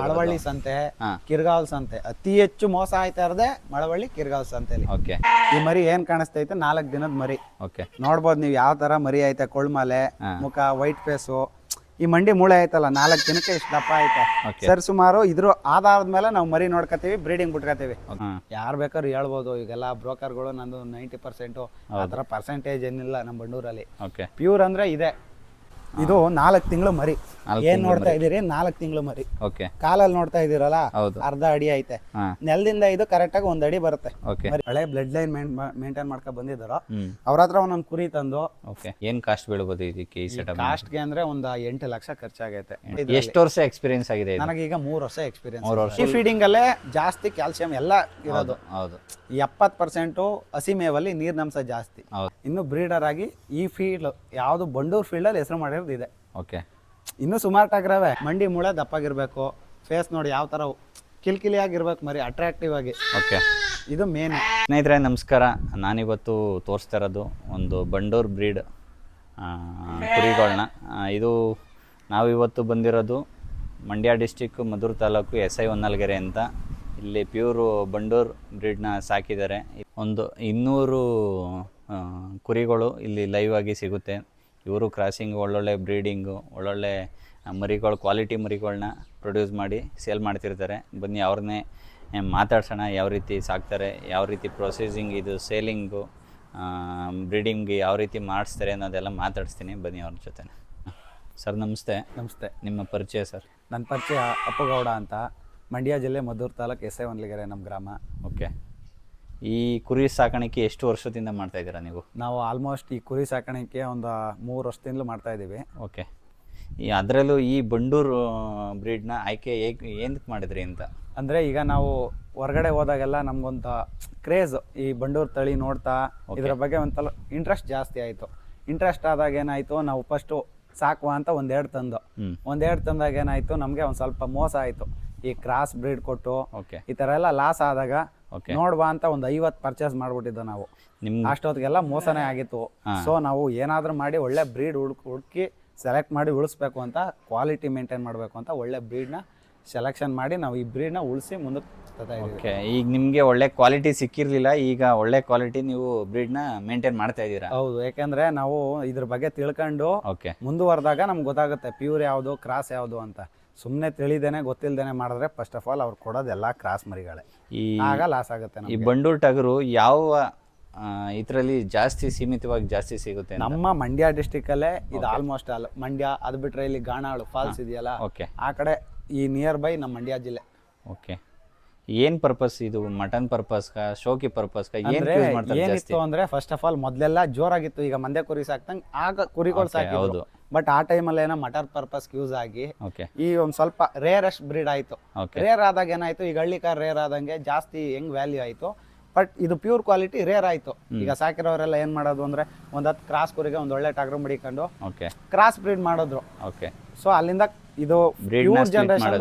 ಮಳವಳ್ಳಿ ಸಂತೆ, ಕಿರ್ಗಾವ್ ಸಂತೆ ಅತಿ ಹೆಚ್ಚು ಮೋಸ ಆಯ್ತಾ ಇರದೆ ಮಳವಳ್ಳಿ ಕಿರ್ಗಾವ್ ಸಂತೆಲಿ. ಓಕೆ. ಈ ಮರಿ ಏನ್ ಕಾಣಿಸ್ತೈತೆ 4 ದಿನದ ಮರಿ. ಓಕೆ. ನೋಡ್ಬೋದು ನೀವು ಯಾವ ತರ ಮರಿ ಐತೆ, ಕೊಳ್ಮಾಲೆ ಮುಖ, ವೈಟ್ ಫೇಸು, ಈ ಮಂಡಿ ಮೂಳೆ ಐತಲ್ಲ 4 ದಿನಕ್ಕೆ ಇಷ್ಟು ದಪ್ಪ ಐತೆ. ಸರ್ ಸುಮಾರು ಇದ್ರ ಆಧಾರದ ಮೇಲೆ ನಾವು ಮರಿ ನೋಡ್ಕೋತೀವಿ, ಬ್ರೀಡಿಂಗ್ ಬಿಟ್ಕೋತೀವಿ. ಯಾರು ಬೇಕಾದ್ರು ಹೇಳ್ಬೋದು, ಈಗೆಲ್ಲ ಬ್ರೋಕರ್ಗಳು ನಂದು 90% ಆ ಥರ ಪರ್ಸೆಂಟೇಜ್ ಏನಿಲ್ಲ ನಮ್ಮ ಬಂಡೂರಲ್ಲಿ. ಪ್ಯೂರ್ ಅಂದ್ರೆ ಇದೆ. ಇದು 4 ತಿಂಗಳು ಮರಿ. ಏನ್ ನೋಡ್ತಾ ಇದೀರಿ, 4 ತಿಂಗಳು ಮರಿ. ಕಾಲಲ್ಲಿ ನೋಡ್ತಾ ಇದೀರಲ್ಲ, ಅರ್ಧ ಅಡಿ ಐತೆ. ನೆಲದಿಂದ ಇದು ಕರೆಕ್ಟ್ ಆಗಿ 1 ಅಡಿ ಬರುತ್ತೆ. ಹಳೆ ಬ್ಲಡ್ ಲೈನ್ ಮೇಂಟೈನ್ ಮಾಡ್ಕೊಂಡ್ ಬಂದಿದ್ದಾರೋ ಅವ್ರ ಹತ್ರ ಒಂದೊಂದು ಕುರಿ ತಂದು. ಏನ್ ಕಾಸ್ಟ್ ಬೀಳ್ಬೋದು ಇದಕ್ಕೆ? ಈ ಸೆಟಪ್ ಕಾಸ್ಟ್ಗೆ ಅಂದ್ರೆ ಒಂದು 8 ಲಕ್ಷ ಖರ್ಚಾಗೈತೆ. ಎಷ್ಟು ವರ್ಷ ಎಕ್ಸ್ಪೀರಿಯನ್ಸ್ ಆಗಿದೆ? ನನಗೀಗ 3 ವರ್ಷ ಎಕ್ಸ್ಪೀರಿಯನ್ಸ್. ಈ ಫೀಡಿಂಗ್ ಅಲ್ಲೇ ಜಾಸ್ತಿ ಕ್ಯಾಲ್ಸಿಯಂ ಎಲ್ಲ ಇರೋದು. 70% ಹಸಿ ಮೇವಲ್ಲಿ ನೀರಿನಂಶ ಜಾಸ್ತಿ. ಇನ್ನು ಬ್ರೀಡರ್ ಆಗಿ ಈ ಫೀಲ್ಡ್ ಯಾವ್ದು ಬಂಡೂರ್ ಫೀಲ್ಡ್ ಅಲ್ಲಿ ಹೆಸರು ಮಾಡಿರೋದು ಇದೆ. ಇನ್ನು ಸುಮಾರು ಟಾಗ್ರವೆ. ಮಂಡಿ ಮೂಳೆ ದಪ್ಪಾಗಿರ್ಬೇಕು, ಫೇಸ್ ನೋಡಿ ಯಾವ ತರ ಕಿಲ್ಕಿಲಿಯಾಗಿರ್ಬೇಕು ಮರಿ, ಅಟ್ರಾಕ್ಟಿವ್ ಆಗಿ. ಇದು ಮೇನ್. ಸ್ನೇಹಿತರೆ ನಮಸ್ಕಾರ. ನಾನಿವತ್ತು ತೋರಿಸ್ತಾ ಇರೋದು ಒಂದು ಬಂಡೂರ್ ಬ್ರೀಡ್ ಕುರಿಗಳನ್ನ. ಇದು ನಾವಿವತ್ತು ಬಂದಿರೋದು ಮಂಡ್ಯ ಡಿಸ್ಟಿಕ್ ಮಧುರ ತಾಲೂಕು SI ಹೊನ್ನಲ್ಗೆರೆ ಅಂತ. ಇಲ್ಲಿ ಪ್ಯೂರು ಬಂಡೂರ್ ಬ್ರೀಡ್ನ ಸಾಕಿದ್ದಾರೆ. ಒಂದು 200 ಕುರಿಗಳು ಇಲ್ಲಿ ಲೈವ್ ಆಗಿ ಸಿಗುತ್ತೆ. ಇವರು ಕ್ರಾಸಿಂಗ್, ಒಳ್ಳೊಳ್ಳೆ ಬ್ರೀಡಿಂಗು, ಒಳ್ಳೊಳ್ಳೆ ಮರಿಗಳು, ಕ್ವಾಲಿಟಿ ಮರಿಗಳನ್ನ ಪ್ರೊಡ್ಯೂಸ್ ಮಾಡಿ ಸೇಲ್ ಮಾಡ್ತಿರ್ತಾರೆ. ಬನ್ನಿ ಅವ್ರನ್ನೇ ಮಾತಾಡ್ಸೋಣ, ಯಾವ ರೀತಿ ಸಾಕ್ತಾರೆ, ಯಾವ ರೀತಿ ಪ್ರೊಸೆಸಿಂಗ್, ಇದು ಸೇಲಿಂಗು, ಬ್ರೀಡಿಂಗ್ಗೆ ಯಾವ ರೀತಿ ಮಾಡಿಸ್ತಾರೆ ಅನ್ನೋದೆಲ್ಲ ಮಾತಾಡಿಸ್ತೀನಿ. ಬನ್ನಿ ಅವ್ರ ಜೊತೆ. ಸರ್ ನಮಸ್ತೆ. ನಮಸ್ತೆ. ನಿಮ್ಮ ಪರಿಚಯ ಸರ್? ನನ್ನ ಪರಿಚಯ ಅಪ್ಪಗೌಡ ಅಂತ, ಮಂಡ್ಯ ಜಿಲ್ಲೆ ಮಧುರ ತಾಲೂಕು SI ಹೊನ್ನಲ್ಗೆರೆ ನಮ್ಮ ಗ್ರಾಮ. ಓಕೆ. ಈ ಕುರಿ ಸಾಕಾಣಿಕೆ ಎಷ್ಟು ವರ್ಷದಿಂದ ಮಾಡ್ತಾ ಇದ್ದೀರಾ ನೀವು? ನಾವು ಆಲ್ಮೋಸ್ಟ್ ಈ ಕುರಿ ಸಾಕಾಣಿಕೆ ಒಂದು 3 ವರ್ಷದಿಂದಲೂ ಮಾಡ್ತಾ ಇದ್ದೀವಿ. ಓಕೆ. ಅದರಲ್ಲೂ ಈ ಬಂಡೂರ್ ಬ್ರೀಡ್ನ ಆಯ್ಕೆ ಏನಕ್ಕೆ ಮಾಡಿದ್ರಿ ಅಂತ? ಅಂದರೆ ಈಗ ನಾವು ಹೊರಗಡೆ ಹೋದಾಗೆಲ್ಲ ನಮಗೊಂದು ಕ್ರೇಜ್, ಈ ಬಂಡೂರ್ ತಳಿ ನೋಡ್ತಾ ಇದರ ಬಗ್ಗೆ ಒಂಥರ ಇಂಟ್ರೆಸ್ಟ್ ಜಾಸ್ತಿ ಆಯಿತು. ಇಂಟ್ರೆಸ್ಟ್ ಆದಾಗ ಏನಾಯಿತು, ನಾವು ಫಸ್ಟು ಸಾಕುವ ಅಂತ ಒಂದೆರಡು ತಂದಾಗ ಏನಾಯಿತು, ನಮಗೆ ಒಂದು ಸ್ವಲ್ಪ ಮೋಸ ಆಯಿತು. ಈ ಕ್ರಾಸ್ ಬ್ರೀಡ್ ಕೊಟ್ಟು ಈ ಥರ ಎಲ್ಲ ಲಾಸ್ ಆದಾಗ ನೋಡುವ ಅಂತ ಒಂದು 50 ಪರ್ಚೇಸ್ ಮಾಡ್ಬಿಟ್ಟಿದ್ದು ನಾವು. ಅಷ್ಟೊತ್ತಿಗೆಲ್ಲ ಮೋಸನೇ ಆಗಿತ್ತು. ಸೊ ನಾವು ಏನಾದರೂ ಮಾಡಿ ಒಳ್ಳೆ ಬ್ರೀಡ್ ಹುಡುಕಿ ಸೆಲೆಕ್ಟ್ ಮಾಡಿ ಉಳಿಸ್ಬೇಕು ಅಂತ, ಕ್ವಾಲಿಟಿ ಮೇಂಟೈನ್ ಮಾಡಬೇಕು ಅಂತ ಒಳ್ಳೆ ಬ್ರೀಡ್ನ ಸೆಲೆಕ್ಷನ್ ಮಾಡಿ ನಾವು ಈ ಬ್ರೀಡ್ನ ಉಳಿಸಿ ಮುಂದಕ್ಕೆ ತರ್ತಾ ಇದ್ದೀವಿ. ಈಗ ನಿಮಗೆ ಒಳ್ಳೆ ಕ್ವಾಲಿಟಿ ಸಿಕ್ಕಿರಲಿಲ್ಲ, ಈಗ ಒಳ್ಳೆ ಕ್ವಾಲಿಟಿ ನೀವು ಬ್ರೀಡ್ನ ಮೇಂಟೈನ್ ಮಾಡ್ತಾ ಇದ್ದೀರಾ? ಹೌದು. ಯಾಕೆಂದರೆ ನಾವು ಇದ್ರ ಬಗ್ಗೆ ತಿಳ್ಕೊಂಡು ಮುಂದುವರೆದಾಗ ನಮ್ಗೆ ಗೊತ್ತಾಗುತ್ತೆ ಪ್ಯೂರ್ ಯಾವುದು, ಕ್ರಾಸ್ ಯಾವುದು ಅಂತ. ಸುಮ್ಮನೆ ತಿಳಿದೇನೆ ಗೊತ್ತಿಲ್ದೇನೆ ಮಾಡಿದ್ರೆ ಫಸ್ಟ್ ಆಫ್ ಆಲ್ ಅವ್ರು ಕೊಡೋದೆಲ್ಲ ಕ್ರಾಸ್ ಮರಿಗಳೇ, ಆಗ ಲಾಸ್ ಆಗುತ್ತೆ. ಈ ಬಂಡೂರ್ ಟಗರು ಯಾವ ಇದರಲ್ಲಿ ಜಾಸ್ತಿ ಜಾಸ್ತಿ ಸಿಗುತ್ತೆ? ನಮ್ಮ ಮಂಡ್ಯ ಡಿಸ್ಟಿಕಲ್ಲೇ ಇದು ಆಲ್ಮೋಸ್ಟ್ ಆಲ್. ಮಂಡ್ಯ ಅದು ಬಿಟ್ರೆ ಇಲ್ಲಿ ಗಾಣಾಳು ಫಾಲ್ಸ್ ಇದೆಯಲ್ಲ, ಆ ಕಡೆ ಈ ನಿಯರ್ ಬೈ ನಮ್ಮ ಮಂಡ್ಯ ಜಿಲ್ಲೆ. ಓಕೆ. ಏನ್ ಪರ್ಪಸ್ ಇದು? ಮಟನ್ ಪರ್ಪಸ್, ಶೋಕಿ ಪರ್ಪಸ್? ಏನಿತ್ತು ಅಂದ್ರೆ ಫಸ್ಟ್ ಆಫ್ ಆಲ್ ಮೊದಲೆಲ್ಲ ಜೋರಾಗಿತ್ತು. ಈಗ ಮಂದೆ ಕುರಿ ಸಾಕ್ತಂಗ್ ಆಗ ಕುರಿಗಳು ಸಾಕಿದ್ರು. ಬಟ್ ಆ ಟೈಮಲ್ಲಿ ಏನೋ ಮಟನ್ ಪರ್ಪಸ್ ಯೂಸ್ ಆಗಿ ಈ ಒಂದ್ ಸ್ವಲ್ಪ ರೇರೆಸ್ಟ್ ಬ್ರೀಡ್ ಆಯ್ತು. ರೇರ್ ಆದಾಗ ಏನಾಯ್ತು, ಈಗ ಹಳ್ಳಿಕಾರ್ ರೇರ್ ಆದಂಗೆ ಜಾಸ್ತಿ ಹೆಂಗ್ ವ್ಯಾಲ್ಯೂ ಆಯ್ತು. ಬಟ್ ಇದು ಪ್ಯೂರ್ ಕ್ವಾಲಿಟಿ ರೇರ್ ಆಯ್ತು. ಈಗ ಸಾಕಿರೋರೆಲ್ಲ ಏನ್ ಮಾಡೋದು ಅಂದ್ರೆ ಒಂದ್ 10 ಕ್ರಾಸ್ ಕುರಿಗೆ ಒಂದ್ ಒಳ್ಳೆ ಟಗರು ಮಡಿಕೊಂಡು ಕ್ರಾಸ್ ಬ್ರೀಡ್ ಮಾಡಿದ್ರು. ಸೊ ಅಲ್ಲಿಂದ ಇದು ಪ್ಯೂರ್ ಜನರೇಷನ್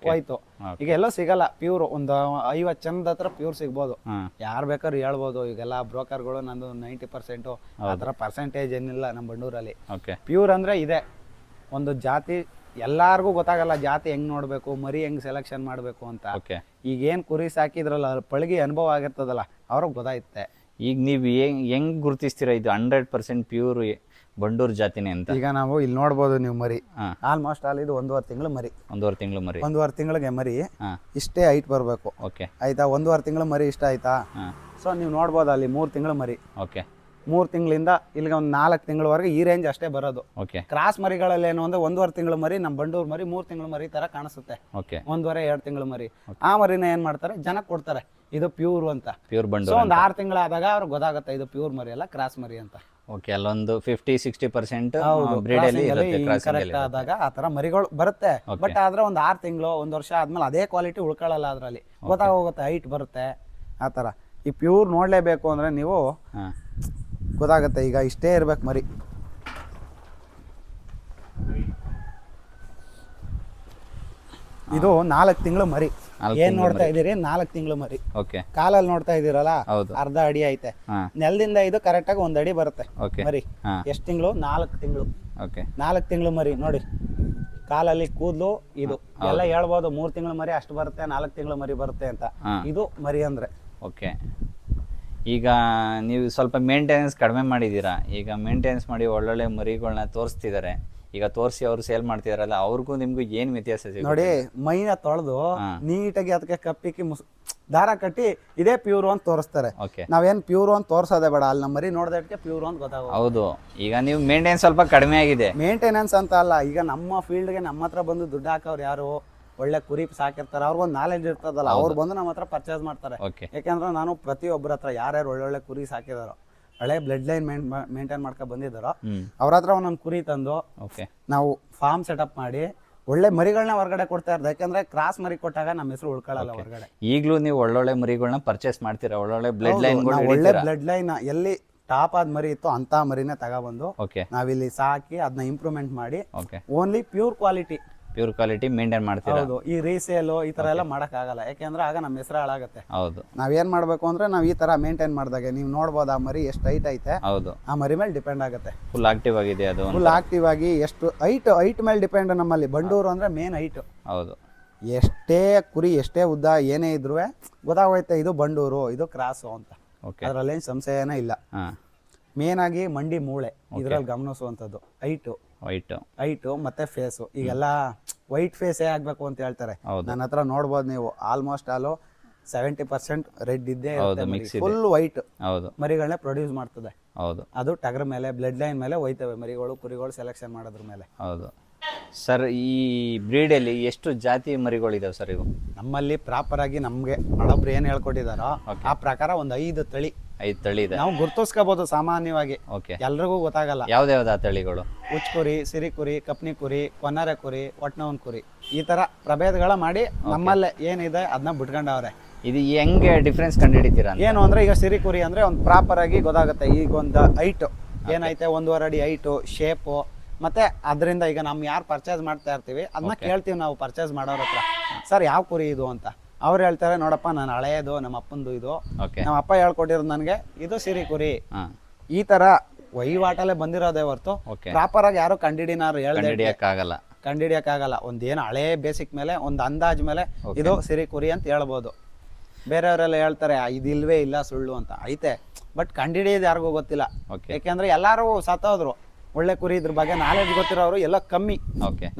ಹೋಯ್ತು. ಈಗ ಎಲ್ಲೋ ಸಿಗಲ್ಲ ಪ್ಯೂರ್. ಒಂದು 50 ಚಂದ ಹತ್ರ ಪ್ಯೂರ್ ಸಿಗ್ಬೋದು. ಯಾರು ಬೇಕಾದ್ರು ಹೇಳ್ಬೋದು, ಈಗೆಲ್ಲ ಬ್ರೋಕರ್ಗಳು ನಂದು 90% ಆ ಥರ ಪರ್ಸೆಂಟೇಜ್ ಏನಿಲ್ಲ ನಮ್ಮ ಬಂಡೂರಲ್ಲಿ. ಪ್ಯೂರ್ ಅಂದ್ರೆ ಇದೆ. ಒಂದು ಜಾತಿ ಎಲ್ಲಾರ್ಗೂ ಗೊತ್ತಾಗಲ್ಲ, ಜಾತಿ ಹೆಂಗ್ ನೋಡ್ಬೇಕು, ಮರಿ ಹೆಂಗ್ ಸೆಲೆಕ್ಷನ್ ಮಾಡ್ಬೇಕು ಅಂತ. ಈಗ ಏನ್ ಕುರಿ ಸಾಕಿದ್ರಲ್ಲ, ಪಳಗಿ ಅನುಭವ ಆಗಿರ್ತದಲ್ಲ, ಅವ್ರಿಗೆ ಗೊತ್ತಾಯ್ತೆ. ಈಗ ನೀವು ಹೆಂಗ್ ಗುರುತಿಸ್ತೀರಾ ಇದು 100% ಪ್ಯೂರ್ ಬಂಡೂರ್ ಜಾತಿನೇ ಅಂತ? ಈಗ ನಾವು ಇಲ್ಲಿ ನೋಡ್ಬೋದು ನೀವು ಮರಿ, ಆಲ್ಮೋಸ್ಟ್ ಆಲ್ ಇದು 1.5 ತಿಂಗಳು ಮರಿ. 1.5 ತಿಂಗಳಿಗೆ ಮರಿ ಇಷ್ಟೇ ಹೈಟ್ ಬರಬೇಕು. ಆಯ್ತಾ? 1.5 ತಿಂಗಳು ಮರಿ ಇಷ್ಟ ಆಯ್ತಾ? ಸೊ ನೀವು ನೋಡ್ಬೋದು ಅಲ್ಲಿ 3 ತಿಂಗಳು ಮರಿ. 3 ತಿಂಗಳಿಂದ ಇಲ್ಲಿಗೆ ಒಂದು 4 ತಿಂಗಳವರೆಗೆ ಈ ರೇಂಜ್ ಅಷ್ಟೇ ಬರೋದು. ಕ್ರಾಸ್ ಮರಿಗಳಲ್ಲಿ ಏನು ಅಂದ್ರೆ 1.5 ತಿಂಗಳು ಮರಿ, ನಮ್ಮ ಬಂಡೂರ್ ಮರಿ 3 ತಿಂಗಳು ಮರಿ ತರ ಕಾಣಿಸುತ್ತೆ. 1.5-2 ತಿಂಗಳು ಮರಿ. ಆ ಮರಿನ ಏನ್ ಮಾಡ್ತಾರೆ, ಜನಕ್ಕೆ ಕೊಡ್ತಾರೆ ಇದು ಪ್ಯೂರ್ ಅಂತ. ಪ್ಯೂರ್ ಬಂಡೂರ್. ಸೊ ಒಂದು 6 ತಿಂಗಳಾದಾಗ ಅವ್ರಿಗೆ ಗೊತ್ತಾಗುತ್ತೆ ಇದು ಪ್ಯೂರ್ ಮರಿ ಅಲ್ಲ, ಕ್ರಾಸ್ ಮರಿ ಅಂತ. ಅಲ್ಲೊಂದು 50-60% ಕರೆಕ್ಟ್ ಆದಾಗ ಆ ತರ ಮರಿಗಳು ಬರುತ್ತೆ. ಬಟ್ ಆದ್ರೆ ಒಂದು 6 ತಿಂಗಳು 1 ವರ್ಷ ಆದ್ಮೇಲೆ ಅದೇ ಕ್ವಾಲಿಟಿ ಉಳ್ಕೊಳ್ಳಲ್ಲ. ಅದ್ರಲ್ಲಿ ಗೊತ್ತಾಗೋಗುತ್ತೆ, ಹೈಟ್ ಬರುತ್ತೆ ಆ ತರ. ಈ ಪ್ಯೂರ್ ನೋಡ್ಲೇಬೇಕು ಅಂದ್ರೆ ನೀವು ಗೊತ್ತಾಗುತ್ತೆ. ಈಗ ಇಷ್ಟೇ ಇರ್ಬೇಕು ಮರಿ. ಇದು 4 ತಿಂಗಳು ಮರಿ. ಏನ್ ನೋಡ್ತಾ ಇದೀರಿ, 4 ತಿಂಗಳು ಮರಿ. ಕಾಲಲ್ಲಿ ನೋಡ್ತಾ ಇದೀರಲ್ಲ, ಅರ್ಧ ಅಡಿ ಐತೆ. ನೆಲದಿಂದ ಇದು ಕರೆಕ್ಟ್ ಆಗಿ 1 ಅಡಿ ಬರುತ್ತೆ ಮರಿ. ಎಷ್ಟು ತಿಂಗಳು? 4 ತಿಂಗಳು. 4 ತಿಂಗಳು ಮರಿ ನೋಡಿ. ಕಾಲಲ್ಲಿ ಕೂದಲು ಇದು ಎಲ್ಲ ಹೇಳ್ಬೋದು 3 ತಿಂಗಳ ಮರಿ ಅಷ್ಟು ಬರುತ್ತೆ 4 ತಿಂಗಳ ಮರಿ ಬರುತ್ತೆ ಅಂತ. ಇದು ಮರಿ ಅಂದ್ರೆ. ಓಕೆ, ಈಗ ನೀವು ಸ್ವಲ್ಪ ಮೇಂಟೆನೆನ್ಸ್ ಕಡಿಮೆ ಮಾಡಿದ್ದೀರಾ. ಈಗ ಮೇಂಟೆನೆನ್ಸ್ ಮಾಡಿ ಒಳ್ಳೊಳ್ಳೆ ಮರಿಗಳನ್ನ ತೋರಿಸ್ತಿದ್ದಾರೆ. ಈಗ ತೋರಿಸಿ ಅವ್ರು ಸೇಲ್ ಮಾಡ್ತಿದಾರಲ್ಲ, ಅವ್ರಿಗೂ ನಿಮ್ಗೂ ಏನ್ ವ್ಯತ್ಯಾಸ ಸಿಗುತ್ತೆ? ನೋಡಿ, ಮೈನ ತೊಳೆದು ನೀಟಾಗಿ ಅದಕ್ಕೆ ಕಪ್ಪಿಕ್ಕಿ ದಾರ ಕಟ್ಟಿ ಇದೇ ಪ್ಯೂರ್ ಅಂತ ತೋರಿಸ್ತಾರೆ. ನಾವೇನ್ ಪ್ಯೂರ್ ಅಂತ ತೋರ್ಸೋದೇ ಬೇಡ, ಅಲ್ಲಿ ನಮ್ಮ ಮರಿ ನೋಡ್ದಕ್ಕೆ ಪ್ಯೂರ್ ಅಂತ ಗೊತ್ತಾಗ. ಹೌದು, ಈಗ ನೀವು ಮೇಂಟೆನೆನ್ಸ್ ಸ್ವಲ್ಪ ಕಡಿಮೆ ಆಗಿದೆ. ಮೇಂಟೆನೆನ್ಸ್ ಅಂತ ಅಲ್ಲ, ಈಗ ನಮ್ಮ ಫೀಲ್ಡ್ಗೆ ನಮ್ಮ ಹತ್ರ ಬಂದು ದುಡ್ಡು ಹಾಕೋರು ಯಾರು ಒಳ್ಳೆ ಕುರಿ ಸಾಕಿರ್ತಾರೆ, ಅವ್ರಿಗೊಂದು ನಾಲೆಜ್ ಇರ್ತದಲ್ಲ, ಅವ್ರು ಬಂದು ನಮ್ಮ ಹತ್ರ ಪರ್ಚೇಸ್ ಮಾಡ್ತಾರೆ. ಯಾಕೆಂದ್ರೆ ನಾನು ಪ್ರತಿಯೊಬ್ಬರ ಹತ್ರ ಯಾರ್ಯಾರು ಒಳ್ಳೊಳ್ಳೆ ಕುರಿ ಸಾಕಿದಾರೋ, ಹಳೆ ಬ್ಲಡ್ ಲೈನ್ ಮೇಂಟೈನ್ ಮಾಡ್ಕೊಂಡು ಬಂದಿದ್ದಾರೋ ಅವ್ರ ಹತ್ರ ಒಂದೊಂದು ಕುರಿ ತಂದು ನಾವು ಫಾರ್ಮ್ ಸೆಟಪ್ ಮಾಡಿ ಒಳ್ಳೆ ಮರಿಗಳನ್ನ ಹೊರಗಡೆ ಕೊಡ್ತಾ ಇರೋದು. ಯಾಕಂದ್ರೆ ಕ್ರಾಸ್ ಮರಿ ಕೊಟ್ಟಾಗ ನಮ್ಮ ಹೆಸರು ಉಳ್ಕೊಳ್ಳಲ್ಲ ಹೊರಗಡೆ. ಈಗಲೂ ನೀವು ಒಳ್ಳೊಳ್ಳೆ ಮರಿಗಳನ್ನ ಪರ್ಚೇಸ್ ಮಾಡ್ತೀರಾ? ಒಳ್ಳೊಳ್ಳೆ ಬ್ಲಡ್ ಲೈನ್, ಒಳ್ಳೆ ಬ್ಲಡ್ ಲೈನ್ ಎಲ್ಲಿ ಟಾಪ್ ಆದ ಮರಿ ಇತ್ತು ಅಂತ ಮರಿನೇ ತಗೊಬಂದು ನಾವಿಲ್ಲಿ ಸಾಕಿ ಅದನ್ನ ಇಂಪ್ರೂವ್ಮೆಂಟ್ ಮಾಡಿ ಓನ್ಲಿ ಪ್ಯೂರ್ ಕ್ವಾಲಿಟಿ ಮೇಂಟೈನ್ ಮಾಡ್ತೀರಾ? ಹೌದು. ಈ ರೀಸೇಲ್ ಈ ತರ ಎಲ್ಲ ಮಾಡಕ್ ಆಗಲ್ಲ, ಯಾಕೆಂದ್ರೆ ಆಗ ನಮ್ಮ ಹೆಸರು ಹಾಳಾಗುತ್ತೆ. ಹೌದು. ನಾವೇನ್ ಮಾಡ್ಬೇಕು ಅಂದ್ರೆ ನಾವ್ ಈ ತರ ಮೇಂಟೈನ್ ಮಾಡಿದಾಗ ನೀವು ನೋಡ್ಬೋದು ಆ ಮರಿ ಎಷ್ಟು ಹೈಟ್ ಐತೆ. ಹೌದು. ಆ ಮರಿ ಮೇಲೆ ಡಿಪೆಂಡ್ ಆಗುತ್ತೆ. ಫುಲ್ ಆಕ್ಟಿವ್ ಆಗಿದೆ ಅದು. ಫುಲ್ ಆಕ್ಟಿವ್ ಆಗಿ ಎಷ್ಟು ಹೈಟ್ ಮೇಲೆ ಡಿಪೆಂಡ್. ನಮ್ಮಲ್ಲಿ ಬಂಡೂರು ಅಂದ್ರೆ ಮೇನ್ ಹೈಟ್. ಹೌದು. ಎಷ್ಟೇ ಕುರಿ ಎಷ್ಟೇ ಉದ್ದ ಏನೇ ಇದ್ರು ಗೊತ್ತಾಗೋಯ್ತೆ ಇದು ಬಂಡೂರು ಇದು ಕ್ರಾಸು ಅಂತ. ಅದ್ರಲ್ಲೇನು ಸಂಶಯನೇ ಇಲ್ಲ. ಮೇನ್ ಆಗಿ ಮಂಡಿ ಮೂಳೆ ಇದ್ರಲ್ಲಿ ಗಮನಿಸುವಂಥದ್ದು ಹೈಟು ಮತ್ತೆ ಫೇಸು. ಈಗೆಲ್ಲ ವೈಟ್ ಫೇಸೇ ಆಗ್ಬೇಕು ಅಂತ ಹೇಳ್ತಾರೆ. ನನ್ನ ಹತ್ರ ನೋಡ್ಬೋದು ನೀವು, ಆಲ್ಮೋಸ್ಟ್ ಆಲು 70% ರೆಡ್ ಇದ್ದೇ ಫುಲ್ ವೈಟ್ ಮರಿಗಳನ್ನ ಪ್ರೊಡ್ಯೂಸ್ ಮಾಡ್ತದೆ. ಅದು ಟಗರ್ ಮೇಲೆ ಬ್ಲಡ್ ಲೈನ್ ಮೇಲೆ ಹೋಯ್ತವೆ ಮರಿಗಳು ಕುರಿಗಳು ಸೆಲೆಕ್ಷನ್ ಮಾಡೋದ್ರ ಮೇಲೆ. ಹೌದು ಸರ್. ಈ ಬ್ರೀಡಲ್ಲಿ ಎಷ್ಟು ಜಾತಿ ಮರಿಗಳಿದಾವೆ ಸರ್? ಇವು ನಮ್ಮಲ್ಲಿ ಪ್ರಾಪರ್ ಆಗಿ ನಮ್ಗೆ ಹಳಬ್ರು ಏನ್ ಹೇಳ್ಕೊಟ್ಟಿದಾರೋ ಆ ಪ್ರಕಾರ ಒಂದು 5 ತಳಿ ಇದೆ. ನಾವು ಗುರ್ತಿಸ್ಕೋಬಹುದು ಸಾಮಾನ್ಯವಾಗಿ, ಎಲ್ರಿಗೂ ಗೊತ್ತಾಗಲ್ಲ. ಯಾವ್ದಾವ್ದು ಆ ತಳಿಗಳು? ಉಚ್ ಕುರಿ, ಸಿರಿ ಕುರಿ, ಕಪ್ನಿ ಕುರಿ, ಕೊನ್ನರೆ ಕುರಿ, ಒಟ್ನವನ್ ಕುರಿ, ಈ ತರ ಪ್ರಭೇದಗಳ ಮಾಡಿ ನಮ್ಮಲ್ಲೇ ಏನಿದೆ ಅದನ್ನ ಬಿಟ್ಕೊಂಡವ್ರೆ. ಇದು ಹೆಂಗೆ ಡಿಫ್ರೆನ್ಸ್ ಕಂಡುಹಿಡಿತೀರಾ? ಏನು ಅಂದ್ರೆ ಈಗ ಸಿರಿ ಕುರಿ ಅಂದ್ರೆ ಒಂದು ಪ್ರಾಪರ್ ಆಗಿ ಗೊತ್ತಾಗುತ್ತೆ. ಈಗ ಒಂದು ಹೈಟ್ ಏನೈತೆ 1.5 ಅಡಿ ಹೈಟು, ಶೇಪು, ಮತ್ತೆ ಅದರಿಂದ ಈಗ ನಮ್ ಯಾರು ಪರ್ಚೇಸ್ ಮಾಡ್ತಾ ಇರ್ತೀವಿ ಅದನ್ನ ಕೇಳ್ತೀವಿ ನಾವು ಪರ್ಚೇಸ್ ಮಾಡೋರ ಹತ್ರ, ಸರ್ ಯಾವ ಕುರಿ ಇದು ಅಂತ. ಅವ್ರು ಹೇಳ್ತಾರೆ, ನೋಡಪ್ಪ ನಾನು ಹಳೆಯದು ನಮ್ಮ ಅಪ್ಪಂದು ಇದು, ನಮ್ಮ ಅಪ್ಪ ಹೇಳ್ಕೊಟ್ಟಿರೋದು ನನಗೆ ಇದು ಸಿರಿ ಕುರಿ. ಈ ತರ ವಹಿವಾಟಲ್ಲೇ ಬಂದಿರೋದೇ ಹೊರ್ತು ಪ್ರಾಪರ್ ಆಗಿ ಯಾರು ಕಂಡಿಡಿಯಕ್ಕಾಗಲ್ಲ. ಒಂದೇನು ಹಳೆ ಬೇಸಿಕ್ ಮೇಲೆ ಒಂದು ಅಂದಾಜ್ ಮೇಲೆ ಇದು ಸಿರಿ ಕುರಿ ಅಂತ ಹೇಳ್ಬೋದು. ಬೇರೆಯವರೆಲ್ಲ ಹೇಳ್ತಾರೆ ಇದಿಲ್ವೇ ಇಲ್ಲ ಸುಳ್ಳು ಅಂತ. ಐತೆ, ಬಟ್ ಕಂಡಿಡಿಯೋದು ಯಾರಿಗೂ ಗೊತ್ತಿಲ್ಲ. ಯಾಕೆಂದ್ರೆ ಎಲ್ಲಾರು ಸತ್ತೋದ್ರು. ಒಳ್ಳೆ ಕುರಿ ಇದ್ರ ಬಗ್ಗೆ ನಾಲೆಡ್ಜ್ ಗೊತ್ತಿರೋರು ಎಲ್ಲ ಕಮ್ಮಿ.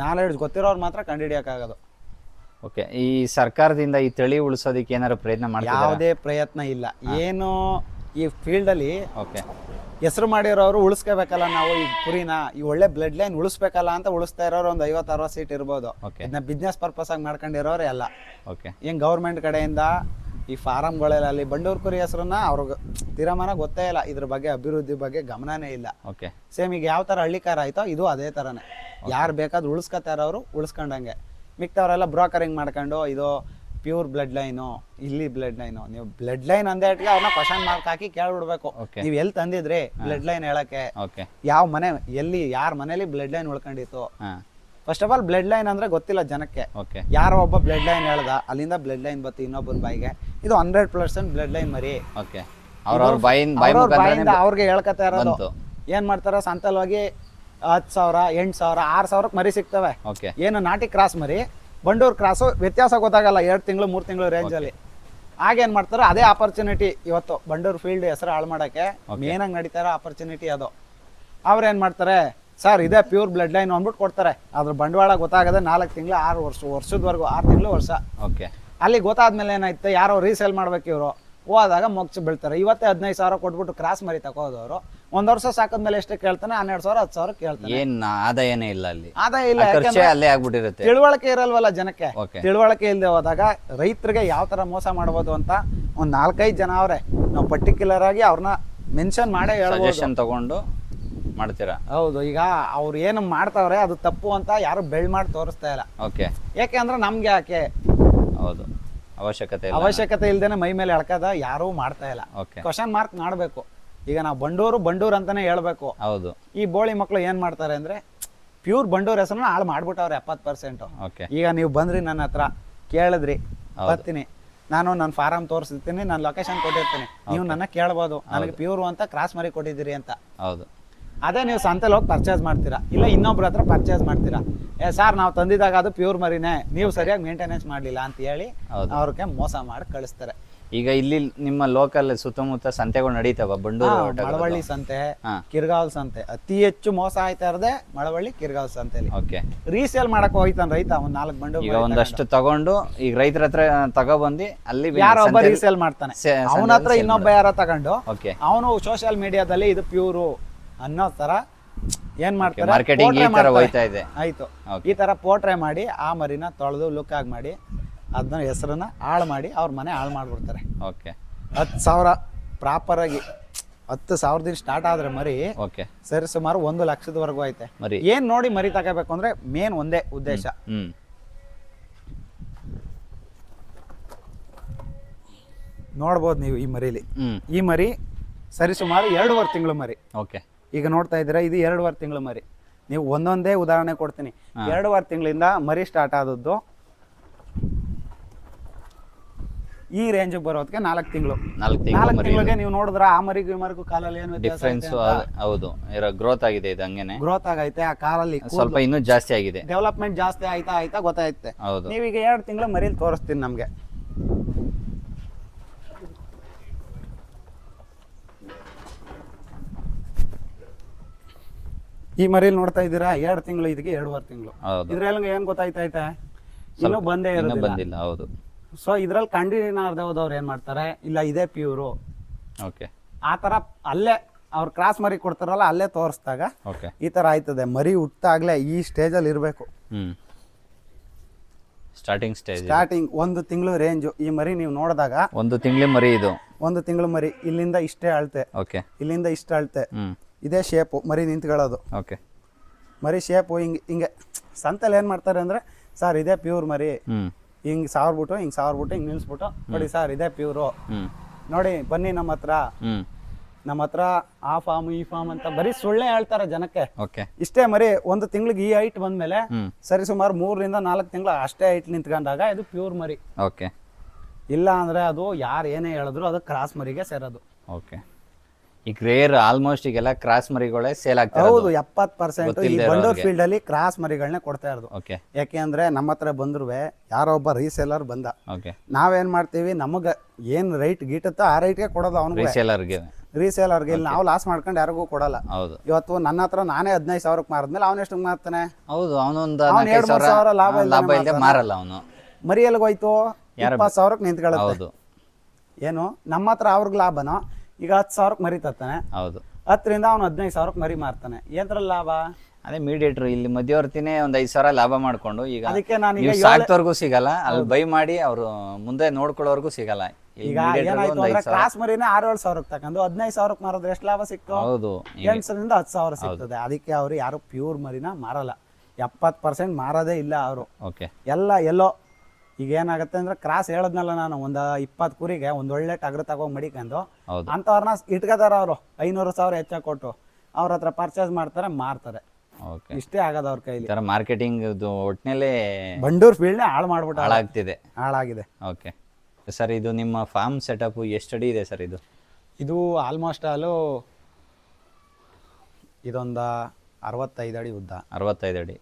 ನಾಲೆಡ್ಜ್ ಗೊತ್ತಿರೋರು ಮಾತ್ರ ಕಂಡಿಡಿಯಕ್ಕಾಗೋದು. ಓಕೆ. ಈ ಸರ್ಕಾರದಿಂದ ಈ ತಳಿ ಉಳಿಸೋದಕ್ಕೆ ಏನಾದ್ರು ಪ್ರಯತ್ನ ಮಾಡ್ತಾರೆ? ಯಾವುದೇ ಪ್ರಯತ್ನ ಇಲ್ಲ. ಏನು ಈ ಫೀಲ್ಡ್ ಅಲ್ಲಿ ಹೆಸರು ಮಾಡಿರೋರು ಉಳಿಸ್ಕೋಬೇಕಲ್ಲ. ನಾವು ಈ ಕುರಿನ ಈ ಒಳ್ಳೆ ಬ್ಲಡ್ ಲೈನ್ ಉಳಿಸ್ಬೇಕಲ್ಲ ಅಂತ ಉಳಿಸ್ತಾ ಇರೋರು ಒಂದು 50-60 ಸೀಟ್ ಇರ್ಬೋದು. ಇದನ್ನ ಬಿಸ್ನೆಸ್ ಪರ್ಪಸ್ ಆಗಿ ಮಾಡ್ಕೊಂಡಿರೋರು ಎಲ್ಲ. ಏನ್ ಗೌರ್ಮೆಂಟ್ ಕಡೆಯಿಂದ ಈ ಫಾರಮ್ಗಳೆಲ್ಲ ಅಲ್ಲಿ ಬಂಡೂರು ಕುರಿ ಹೆಸರನ್ನ ಅವ್ರಿಗೆ ತೀರಮಾನ ಗೊತ್ತೇ ಇಲ್ಲ. ಇದ್ರ ಬಗ್ಗೆ ಅಭಿವೃದ್ಧಿ ಬಗ್ಗೆ ಗಮನನೇ ಇಲ್ಲ. ಸೇಮ್ ಈಗ ಯಾವ ತರ ಹಳ್ಳಿಕಾರ ಆಯ್ತೋ ಇದು ಅದೇ ತರನೇ. ಯಾರು ಬೇಕಾದ್ರೂ ಉಳಿಸ್ಕೊತಾರವ್ರು ಉಳಿಸ್ಕೊಂಡಂಗೆ. ಮಿಕ್ತವರೆಲ್ಲ ಬ್ರೋಕರಿಂಗ್ ಮಾಡ್ಕೊಂಡು ಇದು ಪ್ಯೂರ್ ಬ್ಲಡ್ ಲೈನು, ಇಲ್ಲಿ ಬ್ಲಡ್ ಲೈನು. ನೀವು ಬ್ಲಡ್ ಲೈನ್ ಅಂದೇ ಇಟ್ಗೆ ಅವ್ರನ್ನ ಕ್ವಶನ್ ಮಾರ್ಕ್ ಹಾಕಿ ಕೇಳ್ಬಿಡ್ಬೇಕು, ನೀವ್ ಎಲ್ಲಿ ತಂದಿದ್ರಿ ಬ್ಲಡ್ ಲೈನ್ ಹೇಳಕ್ಕೆ, ಯಾವ ಮನೆ ಎಲ್ಲಿ ಯಾರ ಮನೇಲಿ ಬ್ಲಡ್ ಲೈನ್ ಉಳ್ಕೊಂಡಿತ್ತು. First of all blood line ಅಂದ್ರೆ ಗೊತ್ತಿಲ್ಲ ಜನಕ್ಕೆ. ಯಾರೋ ಒಬ್ಬ ಬ್ಲಡ್ ಲೈನ್ ಹೇಳ್ದ, ಅಲ್ಲಿಂದ ಬ್ಲಡ್ ಲೈನ್ ಬತ್ತು ಇನ್ನೊಬ್ಬರ ಬಾಯಿಗೆ, ಇದು 100% ಬ್ಲಡ್ ಲೈನ್ ಮರಿ. ಅವ್ರಿಗೆ ಹೇಳ್ಕತಾ ಇರೋದು. ಏನ್ ಮಾಡ್ತಾರ, ಸಂತಲ್ವಾಗಿ 10,000, 8,000, 6,000 ಮರಿ ಸಿಗ್ತವೆ. ಏನು ನಾಟಿ ಕ್ರಾಸ್ ಮರಿ, ಬಂಡೂರ್ ಕ್ರಾಸು ವ್ಯತ್ಯಾಸ ಗೊತ್ತಾಗಲ್ಲ 2 ತಿಂಗಳು 3 ತಿಂಗಳು ರೇಂಜ್ ಅಲ್ಲಿ. ಆಗೇನ್ ಮಾಡ್ತಾರೆ, ಅದೇ ಆಪರ್ಚುನಿಟಿ ಇವತ್ತು ಬಂಡೂರ್ ಫೀಲ್ಡ್ ಹೆಸರು ಹಾಳು ಮಾಡಕ್ಕೆ ಮೇನ್ ಆಗಿ ನಡೀತಾ ಇರೋ ಆಪರ್ಚುನಿಟಿ ಅದು. ಅವ್ರೇನ್ ಮಾಡ್ತಾರೆ, ಸರ್ ಇದೇ ಪ್ಯೂರ್ ಬ್ಲಡ್ ಲೈನ್ ಅಂದ್ಬಿಟ್ಟು ಕೊಡ್ತಾರೆ. ಅದ್ರ ಬಂಡವಾಳ ಗೊತ್ತಾಗದೆ 4 ತಿಂಗಳು 6 ವರ್ಷದವರೆಗೂ 6 ತಿಂಗಳು ವರ್ಷ. ಅಲ್ಲಿ ಗೊತ್ತಾದ್ಮೇಲೆ ಏನಾಯ್ತು, ಯಾರೋ ರೀಸೇಲ್ ಮಾಡ್ಬೇಕು ಇವರು ಹೋದಾಗ ಮೊಗ್ಚು ಬೀಳ್ತಾರೆ. ಇವತ್ತೇ 15,000 ಕೊಟ್ಬಿಟ್ಟು ಕ್ರಾಸ್ ಮರಿ ತಗೋದವರು 1 ವರ್ಷ ಸಾಕದ್ಮೇಲೆ ಎಷ್ಟು ಕೇಳ್ತಾನೆ, 12,000 10,000 ಕೇಳ್ತಾನೆ. ಏನ್ ಆದಾಯನೇ ಇಲ್ಲ ಅಲ್ಲಿ, ಆದಾಯ ಇಲ್ಲ. ಅಲ್ಲೇ ಆಗ್ಬಿಟ್ಟಿರುತ್ತೆ. ತಿಳುವಳಿಕೆ ಇರಲ್ವಲ್ಲ ಜನಕ್ಕೆ. ತಿಳುವಳಿಕೆ ಇಲ್ಲದೆ ಹೋದಾಗ ರೈತರಿಗೆ ಯಾವ ತರ ಮೋಸ ಮಾಡ್ಬೋದು ಅಂತ ಒಂದ್ 4-5 ಜನ ಅವ್ರೆ. ನಾವು ಪರ್ಟಿಕ್ಯುಲರ್ ಆಗಿ ಅವ್ರನ್ನ ಮೆನ್ಷನ್ ಮಾಡೇ ಹೇಳ್ಬೋದು, ತಗೊಂಡು ಮಾಡ್ತೀರಾ. ಹೌದು. ಈಗ ಅವ್ರು ಏನು ಮಾಡ್ತಾವ್ರೆ ಅದು ತಪ್ಪು ಅಂತ ಯಾರು ಬೆಳ್ ಮಾಡಿ ತೋರಿಸ್ತಾ ಇಲ್ಲ. ಯಾಕೆ ಅಂದ್ರೆ ನಮ್ಗೆ ಯಾಕೆ ಹೌದು ಅವಶ್ಯಕತೆ ಇಲ್ದೇನೆ ಮೈ ಮೇಲೆ ಎಳ್ಕದ ಯಾರು ಮಾಡ್ತಾ ಇಲ್ಲ. ಕ್ವಶನ್ ಮಾರ್ಕ್ ಮಾಡ್ಬೇಕು. ಈಗ ನಾವು ಬಂಡೂರು ಅಂತಾನೆ ಹೇಳ್ಬೇಕು. ಹೌದು. ಈ ಬೋಳಿ ಮಕ್ಳು ಏನ್ ಮಾಡ್ತಾರೆ ಅಂದ್ರೆ ಪ್ಯೂರ್ ಬಂಡೂರ್ ಹೆಸರನ್ನ ಹಾಳು ಮಾಡ್ಬಿಟ್ಟವ್ರೆ 70%. ಈಗ ನೀವು ಬಂದ್ರಿ ನನ್ನ ಹತ್ರ ಕೇಳಿದ್ರಿ, ಬರ್ತೀನಿ ನಾನು ನನ್ನ ಫಾರಂ ತೋರಿಸ್ತೀನಿ, ನಾನು ಲೊಕೇಶನ್ ಕೊಟ್ಟಿರ್ತೀನಿ, ನೀವು ನನ್ನ ಕೇಳ್ಬೋದು ನನಗೆ ಪ್ಯೂರ್ ಅಂತ ಕ್ರಾಸ್ ಮರಿ ಕೊಟ್ಟಿದ್ದೀರಿ ಅಂತ. ಹೌದು. ಅದೇ ನೀವು ಸಂತೆಲಿ ಹೋಗಿ ಪರ್ಚೇಸ್ ಮಾಡ್ತೀರಾ, ಇಲ್ಲ ಇನ್ನೊಬ್ರ ಹತ್ರ ಪರ್ಚೇಸ್ ಮಾಡ್ತೀರಾ, ಸರ್ ನಾವು ತಂದಿದಾಗ ಅದು ಪ್ಯೂರ್ ಮರಿನೇ, ನೀವು ಸರಿಯಾಗಿ ಮೇಂಟೆನೆನ್ಸ್ ಮಾಡಲಿಲ್ಲ ಅಂತ ಹೇಳಿ ಅವ್ರಿಗೆ ಮೋಸ ಮಾಡಿ ಕಳಿಸ್ತಾರೆ. ಈಗ ಇಲ್ಲಿ ನಿಮ್ಮ ಲೋಕಲ್ ಸುತ್ತಮುತ್ತ ಸಂತೆಗಳು ನಡೀತಾವ? ಬಂಡೂರು, ಮಳವಳ್ಳಿ ಸಂತೆ, ಕಿರ್ಗಾವ್ ಸಂತೆ, ಅತಿ ಹೆಚ್ಚು ಮೋಸ ಆಯ್ತಾ ಇರದೆ ಮಳವಳ್ಳಿ ಕಿರ್ಗಾವ್ ಸಂತೆಲಿ. ಓಕೆ, ರೀಸೇಲ್ ಮಾಡಕ್ ಹೋಯ್ತಾನ ರೈತ ಒಂದ್ 4 ಬಂಡು ಈಗ ಒಂದಷ್ಟು ತಗೊಂಡು ಈಗ ರೈತರ ಹತ್ರ ತಗೊಬಂದು ಅಲ್ಲಿ ಯಾರೊಬ್ಬ ರೀಸೇಲ್ ಮಾಡ್ತಾನೆ, ಅವನ ಹತ್ರ ಇನ್ನೊಬ್ಬ ಯಾರ ತಗೊಂಡು ಅವನು ಸೋಷಿಯಲ್ ಮೀಡಿಯಾದಲ್ಲಿ ಇದು ಪ್ಯೂರು ಅನ್ನೋ ತರ ಏನ್ ಮಾಡ್ತಾರೆ, ಮಾರ್ಕೆಟಿಂಗ್ ಈ ತರ ಹೋಯ್ತಾ ಇದೆ. ಆಯ್ತು, ಈ ತರ ಪೋಟ್ರೆ ಮಾಡಿ ಆ ಮರಿನ ತೊಳೆದು ಲುಕ್ ಆಗಿ ಮಾಡಿ ಅದನ್ನ ಹೆಸರನ್ನ ಹಾಳು ಮಾಡಿ ಅವ್ರ ಮನೆ ಹಾಳು ಮಾಡ್ಬಿಡ್ತಾರೆ. ಓಕೆ, 10,000 ಪ್ರಾಪರ್ ಆಗಿ 10,000 ಸ್ಟಾರ್ಟ್ ಆದ್ರೆ ಮರಿ ಓಕೆ ಸರಿ ಸುಮಾರು 1 ಲಕ್ಷದವರೆಗೂ ಐತೆ. ಏನ್ ನೋಡಿ ಮರಿ ತಗೋಬೇಕು ಅಂದ್ರೆ ಮೇನ್ ಒಂದೇ ಉದ್ದೇಶ. ನೋಡ್ಬೋದು ನೀವು ಈ ಮರಿಲಿ, ಈ ಮರಿ ಸರಿ ಸುಮಾರು 2.5 ತಿಂಗಳು ಮರಿ. ಓಕೆ, ಈಗ ನೋಡ್ತಾ ಇದ್ದೀರಾ, ಇದು 2.5 ತಿಂಗಳು ಮರಿ. ನೀವು ಒಂದೊಂದೇ ಉದಾಹರಣೆ ಕೊಡ್ತೀನಿ. 2.5 ತಿಂಗಳಿಂದ ಮರಿ ಸ್ಟಾರ್ಟ್ ಆದದ್ದು ಈ ರೇಂಜ್ ಬರೋದಕ್ಕೆ 4 ತಿಂಗಳು. 4 ತಿಂಗಳಿಗೆ ನೀವು ನೋಡಿದ್ರ ಆ ಮರಿಗೂ ಈ ಮರಿಗೂ ಕಾಲಲ್ಲಿ ಏನು ಡಿಫರೆನ್ಸ್? ಹೌದು, ಗ್ರೋತ್ ಆಗಿದೆ, ಇದು ಹಂಗೇನೆ ಗ್ರೋತ್ ಆಗೈತೆ. ಆ ಕಾಲಲ್ಲಿ ಸ್ವಲ್ಪ ಇನ್ನೂ ಜಾಸ್ತಿ ಆಗಿದೆ, ಡೆವಲಪ್ಮೆಂಟ್ ಜಾಸ್ತಿ ಆಯ್ತಾ ಗೊತ್ತಾಯ್ತೆ. ನೀವೀಗ 2 ತಿಂಗಳು ಮರಿಲಿ ತೋರಿಸ್ತೀನಿ ನಮ್ಗೆ. ಈ ಮರಿಲಿ ನೋಡ್ತಾ ಇದ್ದೀರಾ, 2 ತಿಂಗಳು, ಇದಕ್ಕೆ 2.5 ತಿಂಗಳು. ಇದ್ರಲ್ಲಿ ಏನ್ ಗೊತ್ತಾಯ್ತೈತೆ, ಇನ್ನೂ ಬಂದೇ ಬಂದಿಲ್ಲ. ಹೌದು, ಸೊ ಇದ್ರಲ್ಲಿ ಕಂಡಿನಾರ್ದವ್ರು ಏನ್ ಮಾಡ್ತಾರೆ, ಇಲ್ಲ ಇದೇ ಪ್ಯೂರು, ಓಕೆ ಆ ತರ ಅಲ್ಲೇ ಅವ್ರು ಕ್ರಾಸ್ ಮರಿ ಕೊಡ್ತಾರಲ್ಲ ಅಲ್ಲೇ ತೋರಿಸಿದಾಗ ಈ ತರ ಆಯ್ತದೆ. ಮರಿ ಹುಟ್ಟಾಗ್ಲೇ ಈ ಸ್ಟೇಜಲ್ಲಿ ಇರಬೇಕು. ಸ್ಟಾರ್ಟಿಂಗ್ 1 ತಿಂಗಳು ರೇಂಜು. ಈ ಮರಿ ನೀವು ನೋಡಿದಾಗ 1 ತಿಂಗಳು ಮರಿ, ಇದು 1 ತಿಂಗಳು ಮರಿ. ಇಲ್ಲಿಂದ ಇಷ್ಟೇ ಅಳತೆ, ಓಕೆ, ಇಲ್ಲಿಂದ ಇಷ್ಟ ಅಳತೆ, ಇದೇ ಶೇಪು ಮರಿ ನಿಂತ್ಕೊಳ್ಳೋದು. ಓಕೆ, ಮರಿ ಶೇಪು ಹಿಂಗೆ ಸಂತೆಲಿ ಏನ್ ಮಾಡ್ತಾರೆ ಅಂದ್ರೆ, ಸರ್ ಇದೇ ಪ್ಯೂರ್ ಮರಿ, ಹಿಂಗ್ ಸಾವ್ರ್ಬಿಟ್ಟು ಹಿಂಗ್ ನಿಲ್ಸ್ಬಿಟ್ಟು, ನೋಡಿ ಸರ್ ಇದೇ ಪ್ಯೂರು, ನೋಡಿ ಬನ್ನಿ ನಮ್ಮ ಹತ್ರ ಆ ಫಾರ್ಮ್ ಈ ಫಾರ್ಮ್ ಅಂತ ಬರೀ ಸುಳ್ಳೆ ಹೇಳ್ತಾರೆ ಜನಕ್ಕೆ. ಇಷ್ಟೇ ಮರಿ 1 ತಿಂಗಳಿಗೆ ಈ ಹೈಟ್ ಬಂದ್ಮೇಲೆ ಸರಿ ಸುಮಾರು 3 ರಿಂದ 4 ತಿಂಗಳು ಅಷ್ಟೇ ಹೈಟ್ ನಿಂತ್ಕೊಂಡಾಗ ಇದು ಪ್ಯೂರ್ ಮರಿ. ಓಕೆ, ಇಲ್ಲ ಅಂದ್ರೆ ಅದು ಯಾರು ಏನೇ ಹೇಳಿದ್ರು ಅದು ಕ್ರಾಸ್ ಮರಿಗೆ ಸೇರೋದು. ಓಕೆ, ಈಗ ರೇರ್ ಆಲ್ಮೋಸ್ಟ್ ಈಗೆಲ್ಲ ಕ್ರಾಸ್ ಮರಿಗಳೇ ಸೇಲ್ ಆಗ್ತವೆ. ಹೌದು, 70% ಈ ಬಂಡೂರ್ ಫೀಲ್ಡ್ ಅಲ್ಲಿ ಕ್ರಾಸ್ ಮರಿಗಳನ್ನೇ ಕೊಡ್ತಾ ಇರೋದು. ಯಾಕೆ ಅಂದ್ರೆ ನಮ್ಮ ಹತ್ರ ಬಂದ್ರು ಯಾರೋ ಒಬ್ಬ ರೀಸೇಲರ್ ಬಂದ, ನಾವೇನ್ ಮಾಡ್ತೀವಿ, ನಮಗ ಏನ್ ರೈಟ್ ಗೀಟತ್ತ ಆ ರೈಟ್ಗೆ ಕೊಡೋದು ಅವ್ನಿಗೆ, ರೀಸೇಲರ್ಗೆ. ಇಲ್ಲಿ ನಾವು ಲಾಸ್ ಮಾಡ್ಕೊಂಡು ಯಾರಿಗೂ ಕೊಡಲ್ಲ. ಇವತ್ತು ನನ್ನ ಹತ್ರ ನಾನೇ 15,000 ಮಾರಿದ್ಮೇಲೆ ಅವ್ನ ಎಷ್ಟು ಮಾರ್ತಾನೆ? ಹೌದು, ಅವನೊಂದು 2-3 ಲಾಭ ಇಲ್ಲ ಮಾರಲ್ಲ ಅವನು. ಮರಿ ಎಲ್ಲಿಗೋಯ್ತು? 20,000 ನಿಂತ್ಕೊಳ್ಳೋದು. ಏನು ನಮ್ಮ ಹತ್ರ ಅವ್ರಿಗೆ ಲಾಭನೋ? ಈಗ 10,000 ಮರಿ ತರ್ತಾನೆ, 10 ರಿಂದ ಅವ್ನು 15,000 ಮರಿ ಮಾರ್ತಾನೆ. ಏನ್ರಲ್ಲಿ ಲಾಭ? ಅದೇ ಮೀಡಿಯೇಟರ್ ಇಲ್ಲಿ ಮಧ್ಯವರ್ತಿನೇ ಒಂದ್ 5,000 ಲಾಭ ಮಾಡ್ಕೊಂಡು ಈಗ ಅದಕ್ಕೆ ನಾನು ಸಾಕ್ತವ್ರಿಗೂ ಸಿಗಲ್ಲ, ಅಲ್ಲಿ ಬೈ ಮಾಡಿ ಅವ್ರು ಮುಂದೆ ನೋಡ್ಕೊಳ್ಳೋರ್ಗೂ ಸಿಗಲ್ಲ. ಈಗ ಏನಾಯ್ತು ಅಂದ್ರೆ ಕ್ರಾಸ್ ಮರಿನೇ 6-7 ಸಾವಿರಕ್ಕೆ ತಗೊಂಡು 15,000 ಮಾರಿದ್ರೆ ಎಷ್ಟು ಲಾಭ ಸಿಕ್ತು? ಹೌದು, 8,000 ರಿಂದ 10,000 ಸಿಗ್ತದೆ. ಅದಕ್ಕೆ ಅವ್ರು ಯಾರು ಪ್ಯೂರ್ ಮರಿನ ಮಾರಲ್ಲ, 70% ಮಾರೋದೇ ಇಲ್ಲ ಅವರು. ಎಲ್ಲ ಎಲ್ಲೋ ಈಗ ಏನಾಗುತ್ತೆ ಅಂದ್ರೆ ಕ್ರಾಸ್ ಹೇಳದ್ನಲ್ಲ ನಾನು, ಒಂದು 20 ಕುರಿಗೆ ಒಂದ್ ಒಳ್ಳೆ ಟಗರು ತಗೊಂಡ್ ಮಡಿಕೊಂಡು ಅಂತವ್ರನ್ನ ಇಟ್ಕೋತಾರ ಅವರು. 500,000 ಹೆಚ್ಚಾಗಿ ಕೊಟ್ಟು ಅವ್ರ ಹತ್ರ ಪರ್ಚೇಸ್ ಮಾಡ್ತಾರೆ, ಮಾರ್ತಾರೆ. ಇಷ್ಟೇ ಆಗದ ಅವ್ರ ಕೈಲಿ. ಮಾರ್ಕೆಟಿಂಗ್ ಒಟ್ಟಿನಲ್ಲಿ ಬಂಡೂರ್ ಫೀಲ್ಡ್ ಹಾಳು ಮಾಡ್ಬಿಟ್ಟು ಹಾಳಾಗಿದೆ. ಓಕೆ ಸರ್, ಇದು ನಿಮ್ಮ ಫಾರ್ಮ್ ಸೆಟಪ್ ಎಷ್ಟು ಅಡಿ ಇದೆ ಸರ್? ಇದು ಆಲ್ಮೋಸ್ಟ್ ಆಲು ಇದೊಂದು 65 ಅಡಿ ಉದ್ದ. 65 ಅಡಿ,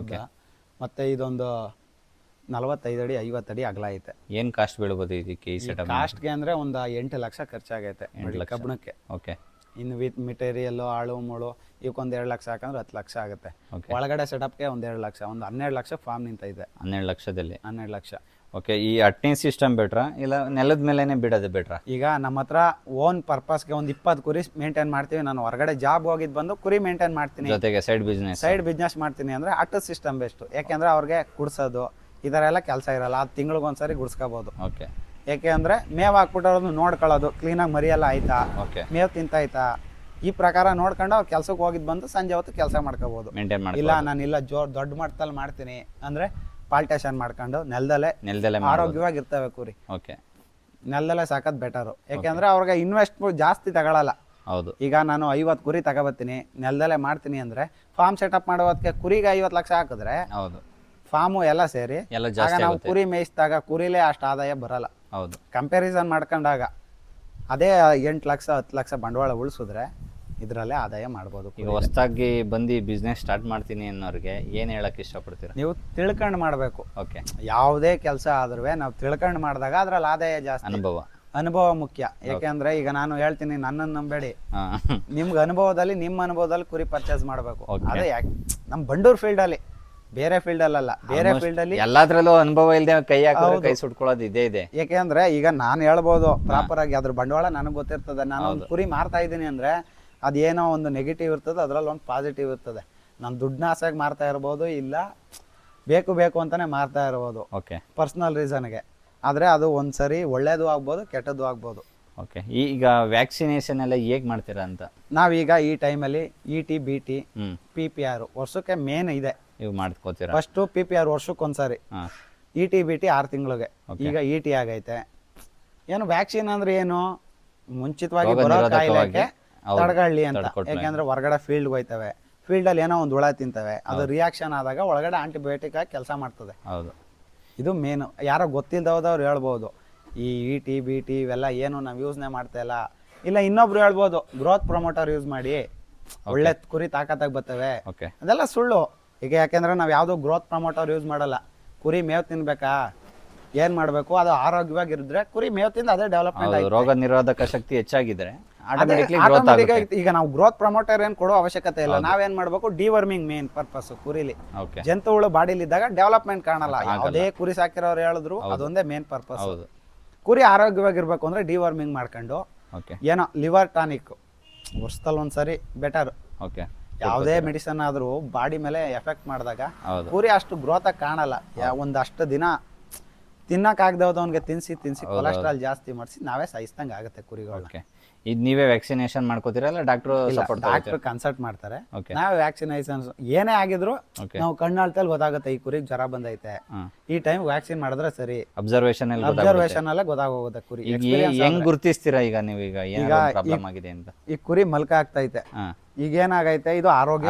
ಓಕೆ. ಮತ್ತೆ ಇದೊಂದು 45 ಅಡಿ 50 ಅಡಿ ಅಗಲ ಐತೆ. ಏನು ಕಾಸ್ಟ್ ಬೀಳ್ಬೋದು ಇದಕ್ಕೆ? ಈ ಸೆಟಪ್ ಕಾಸ್ಟ್ಗೆ ಅಂದರೆ ಒಂದು 8 ಲಕ್ಷ ಖರ್ಚಾಗೈತೆ ಕಬ್ಬಣಕ್ಕೆ. ಓಕೆ. ಇನ್ನು ವಿತ್ ಮೆಟೀರಿಯಲ್ಲು ಆಳು ಮುಳು ಇವಕ್ಕೊಂದು 2 ಲಕ್ಷ ಹಾಕಂದ್ರೆ 10 ಲಕ್ಷ ಆಗುತ್ತೆ. ಒಳಗಡೆ ಸೆಟಪ್ಗೆ ಒಂದು 2 ಲಕ್ಷ, ಒಂದು 12 ಲಕ್ಷ ಫಾರ್ಮ್ ನಿಂತೈತೆ. 12 ಲಕ್ಷದಲ್ಲಿ? 12 ಲಕ್ಷ. ಓಕೆ. ಈ ಅಟ್ನಿ ಸಿಸ್ಟಮ್ ಬೆಟ್ರಾ ಇಲ್ಲ ನೆಲದ ಮೇಲೆನೆ ಬಿಡೋದು ಬೆಟ್ರಾ? ಈಗ ನಮ್ಮ ಹತ್ರ ಓನ್ ಪರ್ಪಸ್ಗೆ ಒಂದು 20 ಕುರಿ ಮೇಂಟೈನ್ ಮಾಡ್ತೀವಿ. ನಾನು ಹೊರಗಡೆ ಜಾಬ್ ಹೋಗಿದ್ದು ಬಂದು ಕುರಿ ಮೇಂಟೈನ್ ಮಾಡ್ತೀನಿ, ಜೊತೆಗೆ ಸೈಡ್ ಬಿಸ್ನೆಸ್ ಮಾಡ್ತೀನಿ ಅಂದರೆ ಅಟ್ಟು ಸಿಸ್ಟಮ್ ಬೆಸ್ಟ್. ಯಾಕೆಂದ್ರೆ ಅವ್ರಿಗೆ ಕುಡ್ಸೋದು ಈ ಥರ ಎಲ್ಲ ಕೆಲಸ ಇರಲ್ಲ. ಅದು ತಿಂಗಳಿಗೊಂದ್ಸರಿ ಗುಡ್ಸ್ಕೋಬೋದು. ಓಕೆ. ಯಾಕೆ ಅಂದರೆ ಮೇವು ಹಾಕ್ಬಿಟ್ಟೋದು ನೋಡ್ಕೊಳ್ಳೋದು, ಕ್ಲೀನಾಗಿ ಮರಿಯೆಲ್ಲ ಆಯ್ತಾ, ಮೇವು ತಿಂತಾಯ್ತಾ, ಈ ಪ್ರಕಾರ ನೋಡ್ಕೊಂಡು ಅವ್ರು ಕೆಲ್ಸಕ್ಕೆ ಹೋಗಿದ್ದು ಬಂದು ಸಂಜೆ ಹೊತ್ತು ಕೆಲಸ ಮಾಡ್ಕೋಬೋದು. ಇಲ್ಲ ನಾನಿಲ್ಲ ದೊಡ್ಡ ಮಟ್ಟದಲ್ಲಿ ಮಾಡ್ತೀನಿ ಅಂದರೆ ಪಾಲ್ಟೇಷನ್ ಮಾಡ್ಕೊಂಡು ನೆಲದಲ್ಲೇ ಆರೋಗ್ಯವಾಗಿರ್ತವೆ ಕುರಿ. ಓಕೆ. ನೆಲದಲ್ಲೇ ಸಾಕೋದು ಬೆಟರು. ಯಾಕೆಂದ್ರೆ ಅವ್ರಿಗೆ ಇನ್ವೆಸ್ಟ್ ಜಾಸ್ತಿ ತಗೊಳ್ಳಲ್ಲ. ಹೌದು. ಈಗ ನಾನು 50 ಕುರಿ ತಗೋಬತ್ತೀನಿ, ನೆಲದಲ್ಲೇ ಮಾಡ್ತೀನಿ ಅಂದರೆ ಫಾರ್ಮ್ ಸೆಟಪ್ ಮಾಡೋದಕ್ಕೆ ಕುರಿಗೆ 50 ಲಕ್ಷ ಹಾಕಿದ್ರೆ ಹೌದು ಫಾರ್ಮು ಎಲ್ಲ ಸೇರಿ ನಾವು ಕುರಿ ಮೇಯಿಸಿದಾಗ ಕುರಿಲೇ ಅಷ್ಟು ಆದಾಯ ಬರಲ್ಲ. ಹೌದು. ಕಂಪ್ಯಾರಿಸನ್ ಮಾಡ್ಕೊಂಡಾಗ ಅದೇ 8 ಲಕ್ಷ 10 ಲಕ್ಷ ಬಂಡವಾಳ ಉಳಿಸಿದ್ರೆ ಇದರಲ್ಲೇ ಆದಾಯ ಮಾಡ್ಬೋದು. ಈಗ ಹೊಸದಾಗಿ ಬಂದು ಬಿಸ್ನೆಸ್ ಸ್ಟಾರ್ಟ್ ಮಾಡ್ತೀನಿ ಅನ್ನೋರಿಗೆ ಏನು ಹೇಳಕ್ಕೆ ಇಷ್ಟಪಡ್ತೀರಾ? ನೀವು ತಿಳ್ಕೊಂಡು ಮಾಡಬೇಕು. ಓಕೆ. ಯಾವುದೇ ಕೆಲಸ ಆದ್ರೂ ನಾವು ತಿಳ್ಕೊಂಡು ಮಾಡಿದಾಗ ಅದ್ರಲ್ಲಿ ಆದಾಯ ಜಾಸ್ತಿ. ಅನುಭವ ಮುಖ್ಯ. ಯಾಕೆಂದ್ರೆ ಈಗ ನಾನು ಹೇಳ್ತೀನಿ, ನನ್ನನ್ನು ನಂಬೇಡಿ, ನಿಮ್ಗೆ ಅನುಭವದಲ್ಲಿ ನಿಮ್ಮ ಅನುಭವದಲ್ಲಿ ಕುರಿ ಪರ್ಚೇಸ್ ಮಾಡಬೇಕು. ಅದೇ ನಮ್ಮ ಬಂಡೂರು ಫೀಲ್ಡ್ ಅಲ್ಲಿ, ಬೇರೆ ಫೀಲ್ಡ್ ಅಲ್ಲ, ಬೇರೆ ಫೀಲ್ಡ್ ಅಲ್ಲಿ ಎಲ್ಲಾದ್ರಲ್ಲೂ ಅನುಭವ ಇಲ್ಲದೆ ಕೈ ಹಾಕೋದು ಕೈ ಸುಟ್ಕೊಳ್ಳೋದು ಇದೇ ಇದೆ. ಯಾಕೆಂದ್ರೆ ಈಗ ನಾನು ಹೇಳ್ಬೋದು ಪ್ರಾಪರ್ ಆಗಿ ಅದ್ರ ಬಂಡವಾಳ ನನಗೆ ಗೊತ್ತಿರ್ತದೆ. ನಾನು ಒಂದು ಕುರಿ ಮಾರ್ತಾ ಇದ್ದೀನಿ ಅಂದ್ರೆ ಅದೇನೋ ಒಂದು ನೆಗೆಟಿವ್ ಇರ್ತದೆ, ಅದ್ರಲ್ಲಿ ಒಂದು ಪಾಸಿಟಿವ್ ಇರ್ತದೆ. ನಾನು ದುಡ್ಡನ್ನ ಆಸೆಗೆ ಮಾರ್ತಾ ಇರ್ಬೋದು, ಇಲ್ಲ ಬೇಕು ಅಂತಾನೆ ಮಾರ್ತಾ ಇರ್ಬೋದು, ಪರ್ಸನಲ್ ರೀಸನ್ಗೆ. ಆದರೆ ಅದು ಒಂದ್ಸರಿ ಒಳ್ಳೇದು ಆಗ್ಬೋದು, ಕೆಟ್ಟದ್ದು ಆಗ್ಬೋದು. ಓಕೆ. ಈಗ ವ್ಯಾಕ್ಸಿನೇಷನ್ ಎಲ್ಲ ಹೇಗೆ ಮಾಡ್ತೀರಾ ಅಂತ? ನಾವೀಗ ಈ ಟೈಮಲ್ಲಿ ET BT PPR ವರ್ಷಕ್ಕೆ ಮೇನ್ ಇದೆ, ನೀವು ಮಾಡ್ಕೋತೀರಾ? ಫಸ್ಟು PPR ವರ್ಷಕ್ಕೊಂದ್ಸರಿ, ET BT 6 ತಿಂಗಳಿಗೆ. ಈಗ ET ಆಗೈತೆ. ಏನು ವ್ಯಾಕ್ಸಿನ್ ಅಂದ್ರೆ ಏನು, ಮುಂಚಿತವಾಗಿ ಬರೋ ಕಾಯಿಲೆಗೆ ತಡೆಗಳ್ಳಿ ಅಂತ. ಯಾಕೆಂದ್ರೆ ಹೊರಗಡೆ ಫೀಲ್ಡ್ ಹೋಯ್ತವೆ, ಫೀಲ್ಡಲ್ಲಿ ಏನೋ ಒಂದು ಹುಳ ತಿಂತವೆ, ಅದು ರಿಯಾಕ್ಷನ್ ಆದಾಗ ಒಳಗಡೆ ಆಂಟಿಬಯೋಟಿಕ್ ಆಗಿ ಕೆಲಸ ಮಾಡ್ತದೆ. ಹೌದು, ಇದು ಮೇನು. ಯಾರೋ ಗೊತ್ತಿಲ್ಲದವ್ರು ಹೇಳ್ಬೋದು ಈ ET BT ಇವೆಲ್ಲ ಏನು ನಾವು ಯೂಸ್ನೇ ಮಾಡ್ತಾ ಇಲ್ಲ. ಇನ್ನೊಬ್ರು ಹೇಳ್ಬೋದು ಗ್ರೋತ್ ಪ್ರಮೋಟರ್ ಯೂಸ್ ಮಾಡಿ, ಒಳ್ಳೆ ಕುರಿ ತಾಕತ್ತಾಗಿ ಬರ್ತವೆ. ಅದೆಲ್ಲ ಸುಳ್ಳು. ಈಗ ಯಾಕೆಂದ್ರೆ ನಾವು ಯಾವುದೋ ಗ್ರೋತ್ ಪ್ರಮೋಟರ್ ಯೂಸ್ ಮಾಡಲ್ಲ. ಕುರಿ ಮೇವ್ ತಿನ್ಬೇಕಾ, ಏನ್ ಮಾಡ್ಬೇಕು, ಅದು ಆರೋಗ್ಯವಾಗಿರಿದ್ರೆ ಕುರಿ ಮೇವ್ ತಿಂದು ಅದೇ ಡೆವಲಪ್ಮೆಂಟ್ ಆಯ್ತು. ರೋಗ ನಿರೋಧಕ ಶಕ್ತಿ ಹೆಚ್ಚಾಗಿದ್ರೆ ಈಗ ನಾವು ಗ್ರೋತ್ ಪ್ರಮೋಟರ್ ಏನ್ ಕೊಡೋ ಅವಶ್ಯಕತೆ ಇಲ್ಲ. ನಾವೇನ್ ಮಾಡ್ಬೇಕು, ಡಿವರ್ಮಿಂಗ್ ಮೇನ್ ಪರ್ಪಸ್ ಕುರಿಲಿ. ಜಂತುಗಳು ಬಾಡಿಲಿ ಇದ್ದಾಗ ಡೆವಲಪ್ಮೆಂಟ್ ಕಾಣಲ್ಲ. ಯಾವುದೇ ಕುರಿ ಸಾಕಿರೋರು ಹೇಳಿದ್ರು ಅದೊಂದೇ ಮೇನ್ ಪರ್ಪಸ್. ಕುರಿ ಆರೋಗ್ಯವಾಗಿರ್ಬೇಕು ಅಂದ್ರೆ ಡಿವರ್ಮಿಂಗ್ ಮಾಡ್ಕೊಂಡು, ಏನೋ ಲಿವರ್ ಟಾನಿಕ್ ವರ್ಷದಲ್ಲಿ ಒಂದ್ಸರಿ ಬೆಟರ್. ಯಾವುದೇ ಮೆಡಿಸನ್ ಆದ್ರೂ ಬಾಡಿ ಮೇಲೆ ಎಫೆಕ್ಟ್ ಮಾಡಿದಾಗ ಕುರಿ ಅಷ್ಟು ಗ್ರೋತ್ ಆಗಿ ಕಾಣಲ್ಲ. ಒಂದಷ್ಟು ದಿನ ತಿನ್ನಕ್ಕಾಗ್ದವ್ನಿಗೆ ತಿನ್ಸಿ ಕೊಲೆಸ್ಟ್ರಾಲ್ ಜಾಸ್ತಿ ಮಾಡಿಸಿ ನಾವೇ ಸಾಯಿಸ್ದಂಗೆ ಆಗುತ್ತೆ ಕುರಿಗಳು. ಇದು ನೀವೇ ವ್ಯಾಕ್ಸಿನೇಷನ್ ಮಾಡ್ಕೋತೀರಾ ಇಲ್ಲ ಡಾಕ್ಟರ್ ಸಪೋರ್ಟ್? ಡಾಕ್ಟರ್ ಕನ್ಸಲ್ಟ್ ಮಾಡ್ತಾರೆ. ನಾವೇ ವ್ಯಾಕ್ಸಿನೇಷನ್ ಏನೇ ಆಗಿದ್ರು ನಾವು ಕಣ್ಣಾಳ್ತಲ್ಲಿ ಗೊತ್ತಾಗುತ್ತೆ ಈ ಕುರಿಗೆ ಜ್ವರ ಬಂದೈತೆ, ಈ ಟೈಮ್ ವ್ಯಾಕ್ಸಿನ್ ಮಾಡಿದ್ರೆ ಸರಿ. ಅಬ್ಸರ್ವೇಷನ್ ಅಲ್ಲೇ ಗೊತ್ತಾಗೋಗುತ್ತೆ ಕುರಿ. ಹೆಂಗ್ ಗುರುತಿಸ್ತೀರಾ ಈಗ ನೀವು ಈಗ ಪ್ರಾಬ್ಲಮ್ ಆಗಿದೆ ಅಂತ? ಈ ಕುರಿ ಮಲ್ಕ ಆಗ್ತೈತೆ, ಈಗ ಏನಾಗೈತೆ, ಇದು ಆರೋಗ್ಯ.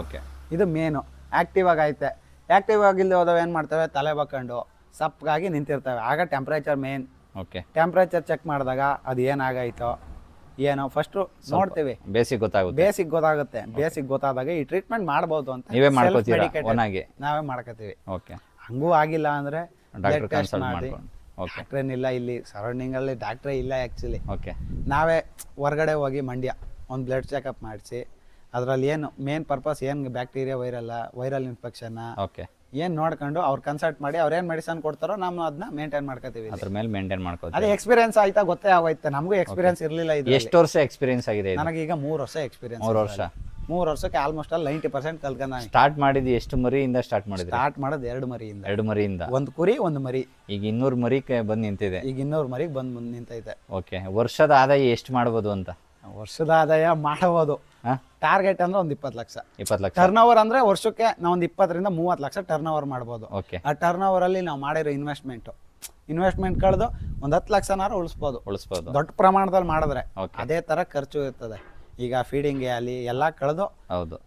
ಓಕೆ, ಇದು ಮೇನು. ಆಕ್ಟಿವ್ ಆಗೈತೆ. ಆಕ್ಟಿವ್ ಆಗಿಲ್ಲದೆ ಹೋದವ ಏನ್ ಮಾಡ್ತವೆ, ತಲೆ ಬಕ್ಕೊಂಡು ಸಪ್ಪಗಾಗಿ ನಿಂತಿರ್ತವೆ. ಆಗ ಟೆಂಪ್ರೇಚರ್ ಮೇನ್. ಟೆಂಪ್ರೇಚರ್ ಚೆಕ್ ಮಾಡಿದಾಗ ಅದು ಏನಾಗೈತೋ ಏನೋ ಫಸ್ಟ್ ನೋಡ್ತೀವಿ. ಬೇಸಿಕ್ ಗೊತ್ತಾಗುತ್ತೆ. ಬೇಸಿಕ್ ಗೊತ್ತಾದಾಗ ಈ ಟ್ರೀಟ್ಮೆಂಟ್ ಮಾಡ್ಬೋದು ಅಂತ ನಾವೇ ಮಾಡ್ಕೋತೀವಿ. ಹಂಗೂ ಆಗಿಲ್ಲ ಅಂದ್ರೆ ಡಾಕ್ಟರ್ ಏನಿಲ್ಲ, ಇಲ್ಲಿ ಸರೌಂಡಿಂಗ್ ಅಲ್ಲಿ ಡಾಕ್ಟ್ರೇ ಇಲ್ಲ ಆಕ್ಚುಲಿ. ನಾವೇ ಹೊರಗಡೆ ಹೋಗಿ ಮಂಡ್ಯ ಒಂದು ಬ್ಲಡ್ ಚೆಕಪ್ ಮಾಡಿಸಿ ಅದ್ರಲ್ಲಿ ಏನು ಮೇನ್ ಪರ್ಪಸ್, ಏನು ಬ್ಯಾಕ್ಟೀರಿಯಾ, ವೈರಲ್ ಇನ್ಫೆಕ್ಷನ್ ಏನ್ ನೋಡ್ಕೊಂಡು ಅವ್ರು ಕನ್ಸಲ್ಟ್ ಮಾಡಿ ಅವ್ರ ಏನ್ ಮೆಡಿಸನ್ ಕೊಡ್ತಾರೋ ನಾವು ಅದನ್ನ ಮೇಂಟೈನ್ ಮಾಡ್ಕೋತೀವಿ. ಅದ್ರ ಮೇಲೆ ಮೇಂಟೈನ್ ಮಾಡ್ಕೋತೀವಿ. ಅದೇ ಎಕ್ಸ್ಪೀರಿಯನ್ಸ್ ಆಯ್ತಾ, ಗೊತ್ತೇ ಆಗೋಯ್ತು. ನಮಗೂ ಎಕ್ಸ್ಪೀರಿಯನ್ಸ್ ಇರ್ಲಿಲ್ಲ. ಇದು ಎಷ್ಟು ವರ್ಷ ಎಕ್ಸ್ಪೀರಿಯನ್ಸ್ ಆಗಿದೆ? ನನಗೀಗ 3 ವರ್ಷ ಎಕ್ಸ್ಪೀರಿಯನ್ಸ್. 3 ವರ್ಷಕ್ಕೆ ಆಲ್ಮೋಸ್ಟ್ ಅಲ್ಲಿ 90% ಕಲ್ತ್ಕೊಂಡ. ಸ್ಟಾರ್ಟ್ ಮಾಡಿದ್ದು ಎಷ್ಟು ಮರಿಯಿಂದ ಸ್ಟಾರ್ಟ್ ಮಾಡಿದ್ರಿ? ಸ್ಟಾರ್ಟ್ ಮಾಡೋದು 2 ಮರಿಯಿಂದ. 2 ಮರಿಯಿಂದ, ಒಂದು ಕುರಿ ಒಂದು ಮರಿ. ಈಗ 200 ಮರಿಗೆ ಬಂದು ನಿಂತಿದೆ. ಈಗ 200 ಮರಿಗೆ ಬಂದು ನಿಂತೈತೆ. ಓಕೆ. ವರ್ಷದ ಆದಾಯ ಎಷ್ಟು ಮಾಡ್ಬೋದು ಅಂತ? ವರ್ಷದ ಆದಾಯ ಮಾಡಬಹುದು. ಟಾರ್ಗೆಟ್ ಅಂದ್ರೆ ಒಂದು 20 ಲಕ್ಷ. 20 ಲಕ್ಷ ಟರ್ನ್ ಓವರ್ ಅಂದ್ರೆ ವರ್ಷಕ್ಕೆ ನಾವು ಒಂದು 20 ರಿಂದ 30 ಲಕ್ಷ ಟರ್ನ್ ಓವರ್ ಮಾಡ್ಬೋದು. ಆ ಟರ್ನ್ ಓವರ್ ಅಲ್ಲಿ ನಾವು ಮಾಡಿರೋ ಇನ್ವೆಸ್ಟ್ಮೆಂಟ್ ಕಳೆದು ಒಂದು 10 ಲಕ್ಷನಾರು ಉಳಿಸ್ಬೋದು. ದೊಡ್ಡ ಪ್ರಮಾಣದಲ್ಲಿ ಮಾಡಿದ್ರೆ ಅದೇ ತರ ಖರ್ಚು ಇರ್ತದೆ. ಈಗ ಫೀಡಿಂಗ್ ಅಲ್ಲಿ ಎಲ್ಲಾ ಕಳೆದು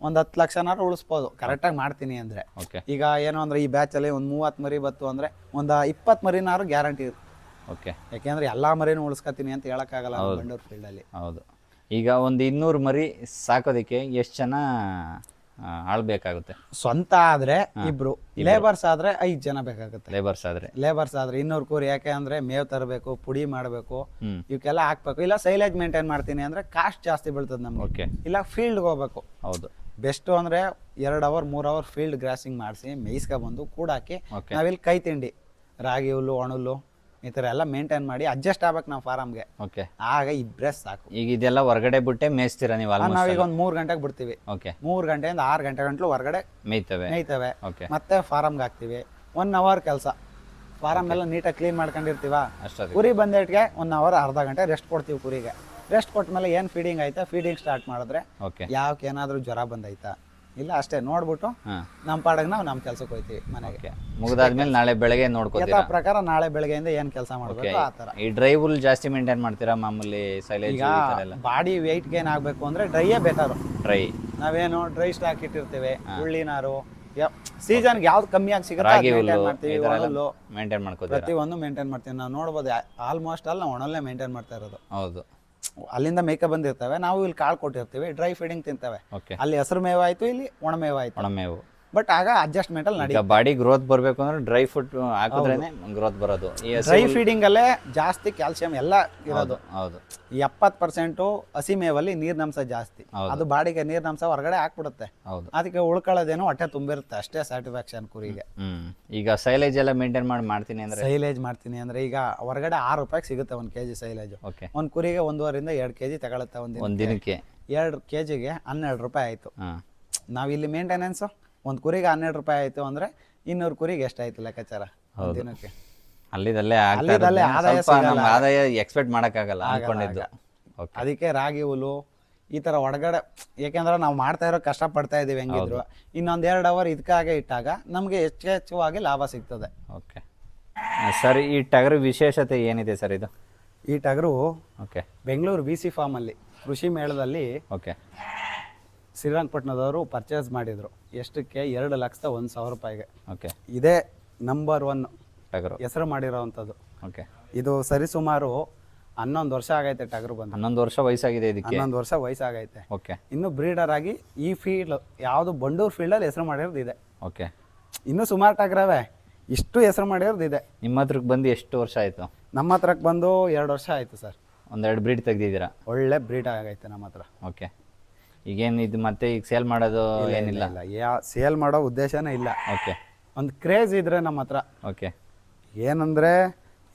ಒಂದು 10 ಲಕ್ಷನಾರು ಉಳಿಸ್ಬೋದು ಕರೆಕ್ಟಾಗಿ ಮಾಡ್ತೀನಿ ಅಂದ್ರೆ. ಈಗ ಏನು ಅಂದ್ರೆ ಈ ಬ್ಯಾಚ್ ಅಲ್ಲಿ ಒಂದು 30 ಮರಿ ಬತ್ತು ಅಂದ್ರೆ ಒಂದು 20 ಮರಿನಾರು ಗ್ಯಾರಂಟಿ ಇರುತ್ತೆ. ಯಾಕೆಂದ್ರೆ ಎಲ್ಲಾ ಮರಿನೂ ಉಳಿಸ್ಕೊತೀನಿ ಅಂತ ಹೇಳಕ್ಕಾಗಲ್ಲ ಬಂಡೂರು ಫೀಲ್ಡ್ ಅಲ್ಲಿ. ಹೌದು. ಈಗ ಒಂದು 200 ಮರಿ ಸಾಕೋದಕ್ಕೆ ಎಷ್ಟು ಜನ ಆಳ್ಬೇಕಾಗುತ್ತೆ? ಸ್ವಂತ ಆದ್ರೆ ಇಬ್ರು, ಲೇಬರ್ಸ್ ಆದ್ರೆ 5 ಜನ ಬೇಕಾಗುತ್ತೆ. ಲೇಬರ್ಸ್ ಆದ್ರೆ 200 ಕೂರಿ. ಯಾಕೆ ಅಂದ್ರೆ ಮೇವ್ ತರಬೇಕು, ಪುಡಿ ಮಾಡಬೇಕು, ಇವಕ್ಕೆಲ್ಲ ಹಾಕ್ಬೇಕು. ಇಲ್ಲ ಸೈಲೇಜ್ ಮೇಂಟೈನ್ ಮಾಡ್ತೀನಿ ಅಂದ್ರೆ ಕಾಸ್ಟ್ ಜಾಸ್ತಿ ಬೀಳ್ತದೆ ನಮ್ಗೆ. ಇಲ್ಲ ಫೀಲ್ಡ್ ಹೋಗ್ಬೇಕು. ಹೌದು. ಬೆಸ್ಟ್ ಅಂದ್ರೆ 2 ಅವರ್ 3 ಅವರ್ ಫೀಲ್ಡ್ ಗ್ರಾಸಿಂಗ್ ಮಾಡಿಸಿ ಮೇಯಿಸ್ಕೊ ಬಂದು ಕೂಡಾಕಿ ನಾವಿಲ್ಲಿ ಕೈ ತಿಂಡಿ, ರಾಗಿ ಹುಲ್ಲು, ಒಣಹುಲ್ಲು ಈ ತರ ಎಲ್ಲ ಮೇಂಟೈನ್ ಮಾಡಿ ಅಡ್ಜಸ್ಟ್ ಆಗ್ಬೇಕು ನಾವು ಫಾರಮ್ಗೆ. ಆಗ ಇಬ್ಬರೇ ಸಾಕು. ಈಗ ಇದೆಲ್ಲ ಹೊರಗಡೆ ಬಿಟ್ಟೆ ಮೇಯಿಸ್ತೀರಾ ನೀವು? ನಾವೀಗ ಒಂದು 3 ಗಂಟೆಗೆ ಬಿಡ್ತೀವಿ. 3 ಗಂಟೆಯಿಂದ 6 ಗಂಟೆ ಗಂಟಲು ಹೊರಗಡೆ ಮೇಯ್ತವೆ. ಮತ್ತೆ ಫಾರಮ್ಗೆ ಹಾಕ್ತಿವಿ. 1 ಅವರ್ ಕೆಲಸ. ಫಾರಮ್ ಎಲ್ಲ ನೀಟಾಗಿ ಕ್ಲೀನ್ ಮಾಡ್ಕೊಂಡಿರ್ತೀವ. ಕುರಿ ಬಂದೇಟ್ಗೆ 1 ಅವರ್ ಅರ್ಧ ಗಂಟೆ ರೆಸ್ಟ್ ಕೊಡ್ತೀವಿ ಕುರಿಗೆ. ರೆಸ್ಟ್ ಕೊಟ್ಮೇಲೆ ಏನ್ ಫೀಡಿಂಗ್ ಆಯ್ತಾ ಫೀಡಿಂಗ್ ಸ್ಟಾರ್ಟ್ ಮಾಡಿದ್ರೆ ಯಾವಕ್ಕೆ ಏನಾದ್ರು ಜ್ವರ ಬಂದೈತಾ ಇಲ್ಲ ಅಷ್ಟೇ ನೋಡ್ಬಿಟ್ಟು ನಮ್ಮ ಪಾಡಗ್ ನಾವು ನಮ್ಮ ಕೆಲಸಕ್ಕೆ ಹೋಗ್ತೀವಿ ಮನೆಗೆ. ಮುಗಿದಾದ್ಮೇಲೆ ನಾಳೆ ಬೆಳಗ್ಗೆ ನೋಡ್ಕೊತೀರಾ? ಪ್ರಕಾರ ನಾಳೆ ಬೆಳಗ್ಗೆಯಿಂದ ಏನ್ ಕೆಲಸ ಮಾಡಬೇಕು ಆ ತರ. ಈ ಡ್ರೈ ಹುಲ್ ಜಾಸ್ತಿ ಮೇಂಟೈನ್ ಮಾಡ್ತೀರಾ? ಮಾಮೂಲಿ ಸೈಲೇಜ್ ಬಾಡಿ ವೆಯ್ಟ್ ಗೇನ್ ಆಗ್ಬೇಕು ಅಂದ್ರೆ ಡ್ರೈಯೇ ಬೆಟರ್. ಡ್ರೈ ನಾವೇನು ಡ್ರೈ ಸ್ಟಾಕ್ ಇಟ್ಟಿರ್ತೀವಿ. ಹುಳ್ಳಿನಾರು ಸೀಸನ್ ಯಾವ್ದು ಕಮ್ಮಿಯಾಗಿ ಸಿಗುತ್ತೆ ಮೇಂಟೈನ್ ಮಾಡ್ಕೋತೀವಿ. ಪ್ರತಿಯೊಂದು ಮೇಂಟೈನ್ ಮಾಡ್ತೀವಿ. ನಾವು ನೋಡ್ಬೋದು ಆಲ್ಮೋಸ್ಟ್ ಅಲ್ಲಿ ನಾವು ಒಣಲ್ಲೇ ಮೇಂಟೈನ್ ಮಾಡ್ತಾ ಇರೋದು. ಹೌದು. ಅಲ್ಲಿಂದ ಮೇಕೆ ಬಂದಿರ್ತವೆ, ನಾವು ಇಲ್ಲಿ ಕಾಳು ಕೊಟ್ಟಿರ್ತೀವಿ, ಡ್ರೈ ಫೀಡಿಂಗ್ ತಿಂತವೆ. ಓಕೆ. ಅಲ್ಲಿ ಹಸಿರು ಮೇವು ಆಯ್ತು, ಇಲ್ಲಿ ಒಣಮೇವು ಆಯ್ತು. ಒಣಮೇವು. ಬಟ್ ಆಗ ಅಡ್ಜಸ್ಟ್ಮೆಂಟ್ ಅಲ್ಲಿ ಈಗ ಬಾಡಿ ಗ್ರೋತ್ ಬರಬೇಕು ಅಂದ್ರೆ ಡ್ರೈ ಫುಡ್ ಹಾಕಿದ್ರೇನೆ ಗ್ರೋತ್ ಬರೋದು. ಈ ಡ್ರೈ ಫೀಡಿಂಗ್ ಅಲ್ಲೇ ಜಾಸ್ತಿ ಕ್ಯಾಲ್ಸಿಯಂ ಎಲ್ಲ ಇರೋದು. ಹೌದು. 70% ಹಸಿ ಮೇವಲ್ಲಿ ನೀರಿನಂಶ ಜಾಸ್ತಿ, ಅದು ಬಾಡಿಗೆ ನೀರಿನಂಶ ಹೊರಗಡೆ ಹಾಕ್ಬಿಡುತ್ತೆ. ಹೌದು. ಅದಕ್ಕೆ ಉಳ್ಕೊಳ್ಳೋದೇನು ಹೊಟ್ಟೆ ತುಂಬಿರುತ್ತೆ ಅಷ್ಟೇ ಸ್ಯಾಟಿಸ್ಫ್ಯಾಕ್ಷನ್ ಕುರಿಗೆ. ಈಗ ಸೈಲೇಜ್ ಎಲ್ಲ ಮೇಂಟೈನ್ ಮಾಡ್ತೀನಿ ಅಂದ್ರೆ, ಸೈಲೇಜ್ ಮಾಡ್ತೀನಿ ಅಂದ್ರೆ ಈಗ ಹೊರಗಡೆ 6 ರೂಪಾಯಿಗೆ ಸಿಗುತ್ತೆ 1 kg ಸೈಲೇಜ್. ಓಕೆ. ಒಂದು ಕುರಿಗೆ 1.5 ರಿಂದ 2 kg ತಗೊಳುತ್ತೆ ಒಂದ್ ದಿನಕ್ಕೆ. 2 kgಗೆ 12 ರೂಪಾಯಿ ಆಯ್ತು. ನಾವಿಲ್ಲಿ ಮೇಂಟೆನೆನ್ಸ್ ಒಂದು ಕುರಿಗೆ 12 ರೂಪಾಯಿ ಆಯ್ತು ಅಂದ್ರೆ 200 ಕುರಿಗೆ ಎಷ್ಟಾಯ್ತು ಲೆಕ್ಕಾಚಾರ ದಿನಕ್ಕೆ. ಅಲ್ಲಿದಲ್ಲೇ ಆದಾಯ ಎಕ್ಸ್ಪೆಕ್ಟ್ ಮಾಡೋಕ್ಕಾಗಲ್ಲ ಅನ್ಕೊಂಡಿದ್ದು. ಅದಕ್ಕೆ ರಾಗಿ ಹುಲ್ಲು ಈ ಥರ ಹೊರಗಡೆ, ಯಾಕೆಂದ್ರೆ ನಾವು ಮಾಡ್ತಾ ಇರೋ ಕಷ್ಟಪಡ್ತಾ ಇದ್ದೀವಿ ಹೆಂಗಿದ್ರು, ಇನ್ನೊಂದು 2 ಅವರ್ ಇದಕ್ಕಾಗೆ ಇಟ್ಟಾಗ ನಮಗೆ ಹೆಚ್ಚುವಾಗಿ ಲಾಭ ಸಿಗ್ತದೆ. ಓಕೆ ಸರ್, ಈ ಟಗರು ವಿಶೇಷತೆ ಏನಿದೆ ಸರ್ ಇದು? ಈ ಟಗರು ಓಕೆ ಬೆಂಗಳೂರು BC ಫಾರ್ಮಲ್ಲಿ ಕೃಷಿ ಮೇಳದಲ್ಲಿ ಓಕೆ ಶ್ರೀರಂಗಪಟ್ಟಣದವರು ಪರ್ಚೇಸ್ ಮಾಡಿದ್ರು. ಎಷ್ಟಕ್ಕೆ? 2,01,000 ರೂಪಾಯಿಗೆ. ಓಕೆ. ಇದೇ ನಂಬರ್ 1 ಟಗರು ಹೆಸರು ಮಾಡಿರೋವಂಥದ್ದು. ಓಕೆ. ಇದು ಸರಿಸುಮಾರು 11 ವರ್ಷ ಆಗೈತೆ ಟಗರು ಬಂದು. 11 ವರ್ಷ ವಯಸ್ಸಾಗಿದೆ ಇದಕ್ಕೆ. 11 ವರ್ಷ ವಯಸ್ಸಾಗೈತೆ. ಓಕೆ. ಇನ್ನು ಬ್ರೀಡರ್ ಆಗಿ ಈ ಫೀಲ್ಡ್ ಯಾವುದು ಬಂಡೂರು ಫೀಲ್ಡಲ್ಲಿ ಹೆಸರು ಮಾಡಿರೋದು ಇದೆ. ಓಕೆ. ಇನ್ನೂ ಸುಮಾರು ಟಗರವೆ ಇಷ್ಟು ಹೆಸರು ಮಾಡಿರೋದು ಇದೆ. ನಿಮ್ಮ ಹತ್ರಕ್ಕೆ ಬಂದು ಎಷ್ಟು ವರ್ಷ ಆಯಿತು? ನಮ್ಮ ಹತ್ರಕ್ಕೆ ಬಂದು 2 ವರ್ಷ ಆಯಿತು ಸರ್. 1-2 ಬ್ರೀಡ್ ತೆಗ್ದಿದ್ದೀರಾ? ಒಳ್ಳೆ ಬ್ರೀಡ್ ಆಗೈತೆ ನಮ್ಮ ಹತ್ರ. ಓಕೆ. ಈಗೇನು ಇದು ಮತ್ತೆ ಈಗ ಸೇಲ್ ಮಾಡೋದು ಏನಿಲ್ಲ? ಸೇಲ್ ಮಾಡೋ ಉದ್ದೇಶನೇ ಇಲ್ಲ. ಓಕೆ. ಒಂದು ಕ್ರೇಜ್ ಇದ್ರೆ ನಮ್ಮ ಹತ್ರ. ಓಕೆ. ಏನಂದ್ರೆ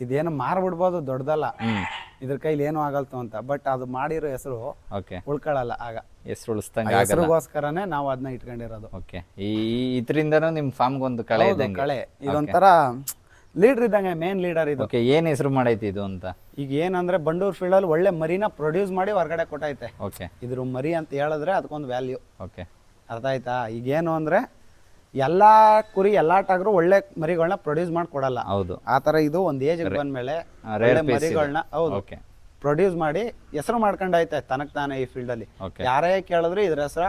ಇದೇನು ಮಾರ್ಬಿಡ್ಬೋದು, ದೊಡ್ಡದಲ್ಲ, ಇದ್ರ ಕೈಲಿ ಏನೂ ಆಗಲ್ತು ಅಂತ. ಬಟ್ ಅದು ಮಾಡಿರೋ ಹೆಸರು ಓಕೆ ಉಳ್ಕೊಳ್ಳಲ್ಲ. ಆಗ ಹೆಸರು ಉಳಿಸ್ದಂಗೆ ಹೆಸರಿಗೋಸ್ಕರನೇ ನಾವು ಅದನ್ನ ಇಟ್ಕೊಂಡಿರೋದು. ಓಕೆ. ಇದರಿಂದನೂ ನಿಮ್ಮ ಫಾರ್ಮ್ಗೆ ಒಂದು ಕಳೆ ಇದ್ದಂಗೆ. ಕಳೆ ಇದೊಂಥರ ಲೀಡರ್ ಇದ್ದಂಗೆ, ಮೇನ್ ಲೀಡರ್ ಇದು. ಓಕೆ. ಏನು ಹೆಸರು ಮಾಡೈತಿ ಇದು ಅಂತ? ಈಗ ಏನಂದ್ರೆ ಬಂಡೂರು ಫೀಲ್ಡಲ್ಲಿ ಒಳ್ಳೆ ಮರಿನ ಪ್ರೊಡ್ಯೂಸ್ ಮಾಡಿ ಹೊರಗಡೆ ಕೊಟ್ಟೈತೆ. ಓಕೆ. ಇದ್ರ ಮರಿ ಅಂತ ಹೇಳಿದ್ರೆ ಅದಕ್ಕೊಂದು ವ್ಯಾಲ್ಯೂ. ಓಕೆ. ಅರ್ಥ ಆಯ್ತಾ? ಈಗೇನು ಅಂದ್ರೆ ಎಲ್ಲ ಕುರಿ ಎಲ್ಲ ಟಗರು ಒಳ್ಳೆ ಮರಿಗಳನ್ನ ಪ್ರೊಡ್ಯೂಸ್ ಮಾಡಿ ಕೊಡಲ್ಲ. ಹೌದು. ಆ ಥರ ಇದು ಒಂದು ಏಜ್ಗೆ ಬಂದ್ಮೇಲೆ ಮರಿಗಳನ್ನ ಹೌದು ಪ್ರೊಡ್ಯೂಸ್ ಮಾಡಿ ಹೆಸರು ಮಾಡ್ಕೊಂಡೈತೆ ತನಕ್ ತಾನೇ ಈ ಫೀಲ್ಡಲ್ಲಿ. ಯಾರೇ ಕೇಳಿದ್ರು ಇದ್ರ ಹೆಸರ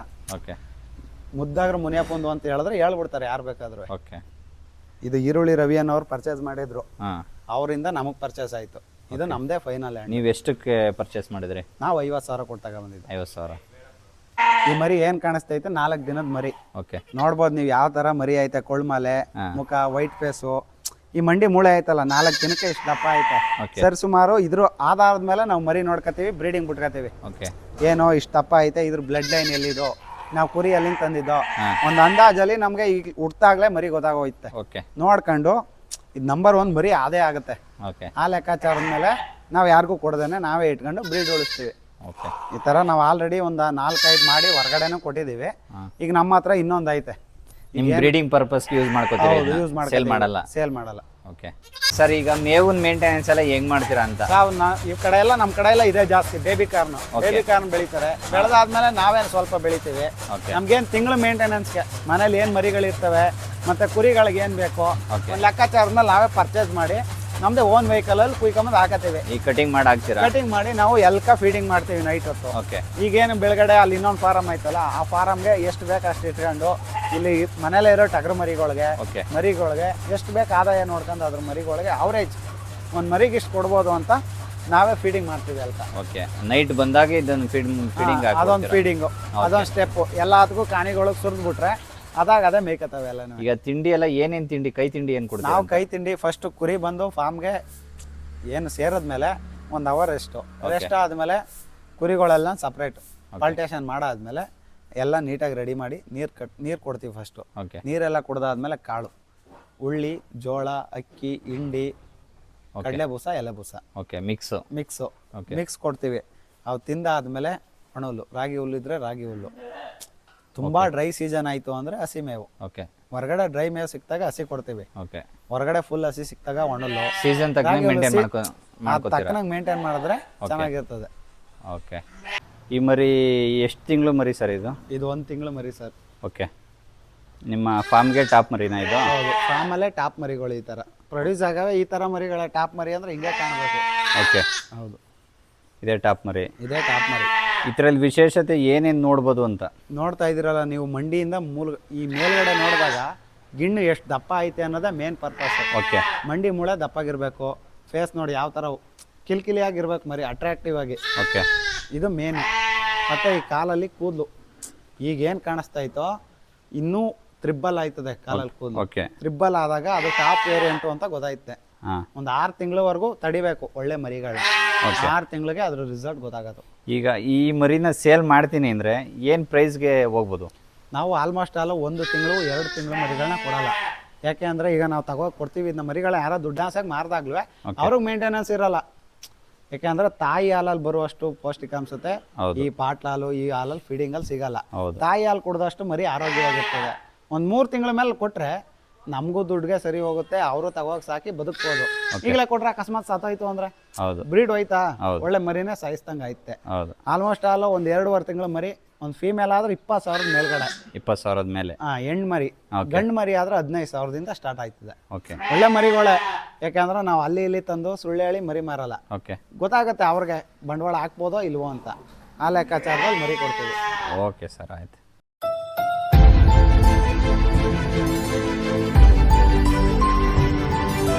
ಮುದ್ದಾಗ್ರ ಮುನಿಯಪ್ಪಂದು ಅಂತ ಹೇಳಿದ್ರೆ ಹೇಳ್ಬಿಡ್ತಾರೆ ಯಾರು ಬೇಕಾದ್ರು. ಓಕೆ. ಇದು ಈರುಳ್ಳಿ ರವಿ ಅನ್ನೋರು ಪರ್ಚೇಸ್ ಮಾಡಿದ್ರು, ಅವರಿಂದ ನಮಗೆ ಪರ್ಚೇಸ್ ಆಯ್ತು. ಇದು ನಮ್ದೇ ಫೈನಲ್. ನೀವು ಎಷ್ಟಕ್ಕೆ ಪರ್ಚೇಸ್ ಮಾಡಿದ್ರಿ? ನಾವು 50,000 ಕೊಟ್ಟು ತಗೊಂಡಿದ್ದೆ. 50,000. ಈ ಮರಿ ಏನ್ ಕಾಣಿಸ್ತೈತೆ 4 ದಿನದ ಮರಿ. ಓಕೆ. ನೋಡ್ಬೋದು ನೀವು ಯಾವ ತರ ಮರಿ ಐತೆ. ಕೊಳ್ಮಾಲೆ ಮುಖ, ವೈಟ್ ಫೇಸು, ಈ ಮಂಡಿ ಮೂಳೆ ಐತಲ್ಲ 4 ದಿನಕ್ಕೆ ಇಷ್ಟು ದಪ್ಪ ಐತೆ. ಸರಿ ಸುಮಾರು ಇದ್ರ ಆಧಾರದ ಮೇಲೆ ನಾವು ಮರಿ ನೋಡ್ಕೋತೀವಿ, ಬ್ರೀಡಿಂಗ್ ಬಿಟ್ಕೋತೀವಿ. ಏನೋ ಇಷ್ಟು ದಪ್ಪ ಐತೆ, ಇದ್ರ ಬ್ಲಡ್ ಲೈನ್ ಎಲ್ಲಿದೋ, ನಾವು ಕುರಿ ಅಲ್ಲಿಂದ ತಂದಿದ್ದೋ, ಒಂದು ಅಂದಾಜಲ್ಲಿ ನಮ್ಗೆ ಈಗ ಹುಟ್ಟಾಗ್ಲೇ ಮರಿ ಗೊತ್ತಾಗೋಯ್ತೆ. ನೋಡ್ಕೊಂಡು ಇದು ನಂಬರ್ 1 ಮರಿ ಅದೇ ಆಗುತ್ತೆ. ಆ ಲೆಕ್ಕಾಚಾರದ ಮೇಲೆ ನಾವು ಯಾರಿಗೂ ಕೊಡದೇನೆ ನಾವೇ ಇಟ್ಕೊಂಡು ಬ್ರೀಡ್ ಉಳಿಸ್ತೀವಿ. ಈ ತರ ನಾವು ಆಲ್ರೆಡಿ ಒಂದು 4-5 ಮಾಡಿ ಹೊರಗಡೆನೂ ಕೊಟ್ಟಿದ್ದೀವಿ. ಈಗ ನಮ್ಮ ಹತ್ರ ಇನ್ನೊಂದು ಐತೆ. ಬ್ರೀಡಿಂಗ್ ಪರ್ಪಸ್ ಯೂಸ್ ಮಾಡ್ಕೋತೀವಿ, ಸೇಲ್ ಮಾಡಲ್ಲ. ಸೇಲ್ ಮಾಡಲ್ಲ. ಓಕೆ ಸರ್, ಈಗ ಮೇವಿನ ಮೇಂಟೆನೆನ್ಸ್ ಎಲ್ಲ ಹೆಂಗ್ ಮಾಡ್ತೀರಾ ಅಂತ? ಈ ಕಡೆ ಎಲ್ಲ ನಮ್ಮ ಕಡೆ ಎಲ್ಲ ಇದೆ ಜಾಸ್ತಿ. ಬೇಬಿ ಕಾರ್ನ್ ಬೆಳಿತಾರೆ. ಬೆಳೆದಾದ್ಮೇಲೆ ನಾವೇನು ಸ್ವಲ್ಪ ಬೆಳಿತೀವಿ. ನಮ್ಗೇನು ತಿಂಗಳು ಮೇಂಟೆನೆನ್ಸ್ಗೆ ಮನೇಲಿ ಏನು ಮರಿಗಳಿರ್ತವೆ ಮತ್ತೆ ಕುರಿಗಳಿಗೆ ಏನು ಬೇಕು ಒಂದು ಲೆಕ್ಕಾಚಾರದ ಮೇಲೆ ನಾವೇ ಪರ್ಚೇಸ್ ಮಾಡಿ ನಮ್ದೇ ಓನ್ ವೆಹಿಕಲ್ ಅಲ್ಲಿ ಕುಯ್ಕೊಂಬಂದು ಹಾಕತ್ತೀವಿ. ಈ ಕಟಿಂಗ್ ಮಾಡಿ ಹಾಕ್ತೀರಾ? ಕಟಿಂಗ್ ಮಾಡಿ ನಾವು ಎಲ್ಕ ಫೀಡಿಂಗ್ ಮಾಡ್ತೀವಿ ನೈಟ್ ಹೊತ್ತು. ಓಕೆ. ಈಗೇನು ಬೆಳಗಡೆ ಅಲ್ಲಿ ಇನ್ನೊಂದು ಫಾರಮ್ ಐತಲ್ಲ, ಆ ಫಾರಮ್ಗೆ ಎಷ್ಟು ಬೇಕು ಅಷ್ಟು ಇಟ್ಕೊಂಡು ಇಲ್ಲಿ ಮನೇಲೇ ಇರೋ ಟಗರು ಮರಿಗಳಿಗೆ ಎಷ್ಟು ಬೇಕು ಆದಾಯ ನೋಡ್ಕೊಂಡು ಅದ್ರ ಮರಿಗಳಿಗೆ ಅವರೇಜ್ ಒಂದು ಮರಿಗೆ ಇಷ್ಟು ಕೊಡ್ಬೋದು ಅಂತ ನಾವೇ ಫೀಡಿಂಗ್ ಮಾಡ್ತೀವಿ ಅಲ್ಕ. ಓಕೆ. ನೈಟ್ ಬಂದಾಗ ಇದನ್ನು ಫೀಡಿಂಗ್ ಅದೊಂದು ಫೀಡಿಂಗು, ಅದೊಂದು ಸ್ಟೆಪ್ಪು. ಎಲ್ಲದಕ್ಕೂ ಕಾಣಿಗಳಿಗೆ ಸುರಿದ್ಬಿಟ್ರೆ ಅದಾಗ ಅದೇ ಮೇಯ್ಕತ್ತವೆ ಎಲ್ಲ. ಈಗ ತಿಂಡಿ ಎಲ್ಲ ಏನೇನು ತಿಂಡಿ, ಕೈ ತಿಂಡಿ ಏನು ಕೊಡ್ತೀವಿ? ನಾವು ಕೈ ತಿಂಡಿ ಫಸ್ಟ್ ಕುರಿ ಬಂದು ಫಾರ್ಮ್ಗೆ ಏನು ಸೇರಿದ್ಮೇಲೆ 1 ಅವರ್ ರೆಸ್ಟ್ ಆದಮೇಲೆ ಕುರಿಗಳೆಲ್ಲ ಸಪ್ರೇಟ್ ಪಾಲ್ಟೇಷನ್ ಮಾಡಾದ್ಮೇಲೆ ಎಲ್ಲ ನೀಟಾಗಿ ರೆಡಿ ಮಾಡಿ ನೀರು ಕೊಡ್ತೀವಿ ಫಸ್ಟು. ನೀರೆಲ್ಲ ಕುಡ್ದಾದ್ಮೇಲೆ ಕಾಳು, ಉಳ್ಳಿ, ಜೋಳ, ಅಕ್ಕಿ, ಹಿಂಡಿ, ಕಡಲೆ ಬೂಸ, ಎಲೆ ಬೂಸ ಮಿಕ್ಸ್ ಕೊಡ್ತೀವಿ. ಅವು ತಿಂದಾದ್ಮೇಲೆ ಒಣಹುಲ್ಲು, ರಾಗಿ ಹುಲ್ಲು ಇದ್ರೆ ರಾಗಿ ಹುಲ್ಲು. ತುಂಬಾ ಡ್ರೈ ಸೀಸನ್ ಆಯ್ತು ಅಂದ್ರೆ ಹಸಿ ಮೇವು. ಹೊರಗಡೆ ಡ್ರೈ ಮೇವು ಸಿಕ್ತಾಗ ಹಸಿ ಕೊಡ್ತೀವಿ. ಹೊರಗಡೆ ಫುಲ್ ಹಸಿ ಸಿಕ್ತಾಗ ಒಣಹುಲ್ಲು. ಸೀಸನ್ ತಕ್ಕನಾಗಿ ಮೇಂಟೈನ್ ಮಾಡಿದ್ರೆ ಚೆನ್ನಾಗಿರ್ತದೆ. ಓಕೆ. ಈ ಮರಿ ಎಷ್ಟು ತಿಂಗಳು ಮರಿ ಸರ್ ಇದು? ಇದು 1 ತಿಂಗಳು ಮರಿ ಸರ್. ಓಕೆ. ನಿಮ್ಮ ಫಾರ್ಮ್ಗೆ ಟಾಪ್ ಮರಿನಾ ಇದು? ಹೌದು, ಫಾರ್ಮಲ್ಲೇ ಟಾಪ್ ಮರಿಗಳು ಈ ಥರ ಪ್ರೊಡ್ಯೂಸ್ ಆಗವೆ. ಈ ಥರ ಮರಿಗಳ ಟಾಪ್ ಮರಿ ಅಂದ್ರೆ ಹಿಂಗೆ ಕಾಣಬೇಕು. ಓಕೆ. ಹೌದು, ಇದೇ ಟಾಪ್ ಮರಿ. ಇದೇ ಟಾಪ್ ಮರಿ. ಇದರಲ್ಲಿ ವಿಶೇಷತೆ ಏನೇನು ನೋಡ್ಬೋದು ಅಂತ ನೋಡ್ತಾ ಇದ್ದೀರಲ್ಲ ನೀವು, ಮಂಡಿಯಿಂದ ಈ ಮೇಲ್ಗಡೆ ನೋಡಿದಾಗ ಗಿಣ್ಣು ಎಷ್ಟು ದಪ್ಪ ಐತೆ ಅನ್ನೋದೇ ಮೇನ್ ಪರ್ಪಸ್. ಓಕೆ. ಮಂಡಿ ಮೂಳೆ ದಪ್ಪಾಗಿರ್ಬೇಕು. ಫೇಸ್ ನೋಡಿ ಯಾವ ಥರ ಕಿಲ್ಕಿಲಿಯಾಗಿರ್ಬೇಕು ಮರಿ, ಅಟ್ರಾಕ್ಟಿವ್ ಆಗಿ. ಓಕೆ. ಇದು ಮೇನ್. ಮತ್ತೆ ಈ ಕಾಲಲ್ಲಿ ಕೂದಲು ಈಗ ಏನು ಕಾಣಿಸ್ತಾ ಇತ್ತೋ ಇನ್ನೂ ತ್ರಿಬ್ಬಲ್ ಆಯ್ತದೆ ಕಾಲಲ್ಲಿ ಕೂದಲು. ಓಕೆ. ತ್ರಿಬ್ಬಲ್ ಆದಾಗ ಅದು ಟಾಪ್ ವೇರಿಯಂಟು ಅಂತ ಗೊತ್ತಾಯ್ತೆ. ಒಂದು 6 ತಿಂಗಳವರೆಗೂ ತಡಿಬೇಕು ಒಳ್ಳೆ ಮರಿಗಳು. 6 ತಿಂಗಳಿಗೆ ಅದ್ರ ರಿಸಲ್ಟ್ ಗೊತ್ತಾಗೋದು. ಈಗ ಈ ಮರಿನ ಸೇಲ್ ಮಾಡ್ತೀನಿ ಅಂದರೆ ಏನು ಪ್ರೈಸ್ಗೆ ಹೋಗ್ಬೋದು? ನಾವು ಆಲ್ಮೋಸ್ಟ್ ಆಲ್ 1 ತಿಂಗಳು 2 ತಿಂಗಳು ಮರಿಗಳನ್ನ ಕೊಡಲ್ಲ. ಯಾಕೆ ಅಂದರೆ ಈಗ ನಾವು ಕೊಡ್ತೀವಿ ಇದನ್ನ ಮರಿಗಳನ್ನ ಯಾರೋ ದುಡ್ಡಾಸಾಗಿ ಮಾರ್ದಾಗ್ಲೂ ಅವ್ರಿಗೆ ಮೇಂಟೆನೆನ್ಸ್ ಇರಲ್ಲ. ಯಾಕೆಂದ್ರೆ ತಾಯಿ ಹಾಲಲ್ಲಿ ಬರುವಷ್ಟು ಪೌಷ್ಟಿಕಾಂಶತೆ ಈ ಪಾಟ್ಲ ಹಾಲು ಈ ಹಾಲಲ್ಲಿ ಫೀಡಿಂಗಲ್ಲಿ ಸಿಗಲ್ಲ. ತಾಯಿ ಹಾಲು ಕುಡ್ದಷ್ಟು ಮರಿ ಆರೋಗ್ಯವಾಗಿರ್ತದೆ. ಒಂದು 3 ತಿಂಗಳ ಮೇಲೆ ಕೊಟ್ರೆ ನಮಗೂ ದುಡ್ಡಿಗೆ ಸರಿ ಹೋಗುತ್ತೆ, ಅವರು ತಗೋಕ್ ಸಾಕಿ ಬದುಕ್ಬೋದು. ಈಗಲೇ ಕೊಟ್ರೆ ಅಕಸ್ಮಾತ್ ಸತ್ತೋಯ್ತು ಅಂದ್ರೆ ಬ್ರೀಡ್ ಹೋಯ್ತಾ, ಒಳ್ಳೆ ಮರಿನೇ ಸಾಯಿಸ್ದಂಗೆ ಐತೆ. ಆಲ್ಮೋಸ್ಟ್ ಆಲ್ 1-2.5 ತಿಂಗಳ ಮರಿ, ಒಂದು ಫೀಮೇಲ್ ಆದ್ರೆ 20,000 ಮೇಲ್ಗಡೆ. 20,000 ಮೇಲೆ. ಹೆಣ್ಣು ಮರಿ. ಗಂಡು ಮರಿ ಆದ್ರೆ 15,000ದಿಂದ ಸ್ಟಾರ್ಟ್ ಆಯ್ತದೆ. ಒಳ್ಳೆ ಮರಿಗಳೇ. ಯಾಕಂದ್ರೆ ನಾವು ಅಲ್ಲಿ ಇಲ್ಲಿ ತಂದು ಸುಳ್ಳು ಹೇಳಿ ಮರಿ ಮಾರಲ್ಲ. ಗೊತ್ತಾಗುತ್ತೆ ಅವ್ರಿಗೆ ಬಂಡವಾಳ ಹಾಕ್ಬೋದೋ ಇಲ್ವೋ ಅಂತ. ಆ ಲೆಕ್ಕಾಚಾರದಲ್ಲಿ ಮರಿ ಕೊಡ್ತೀವಿ. ಓಕೆ ಸರ್, ಆಯ್ತು.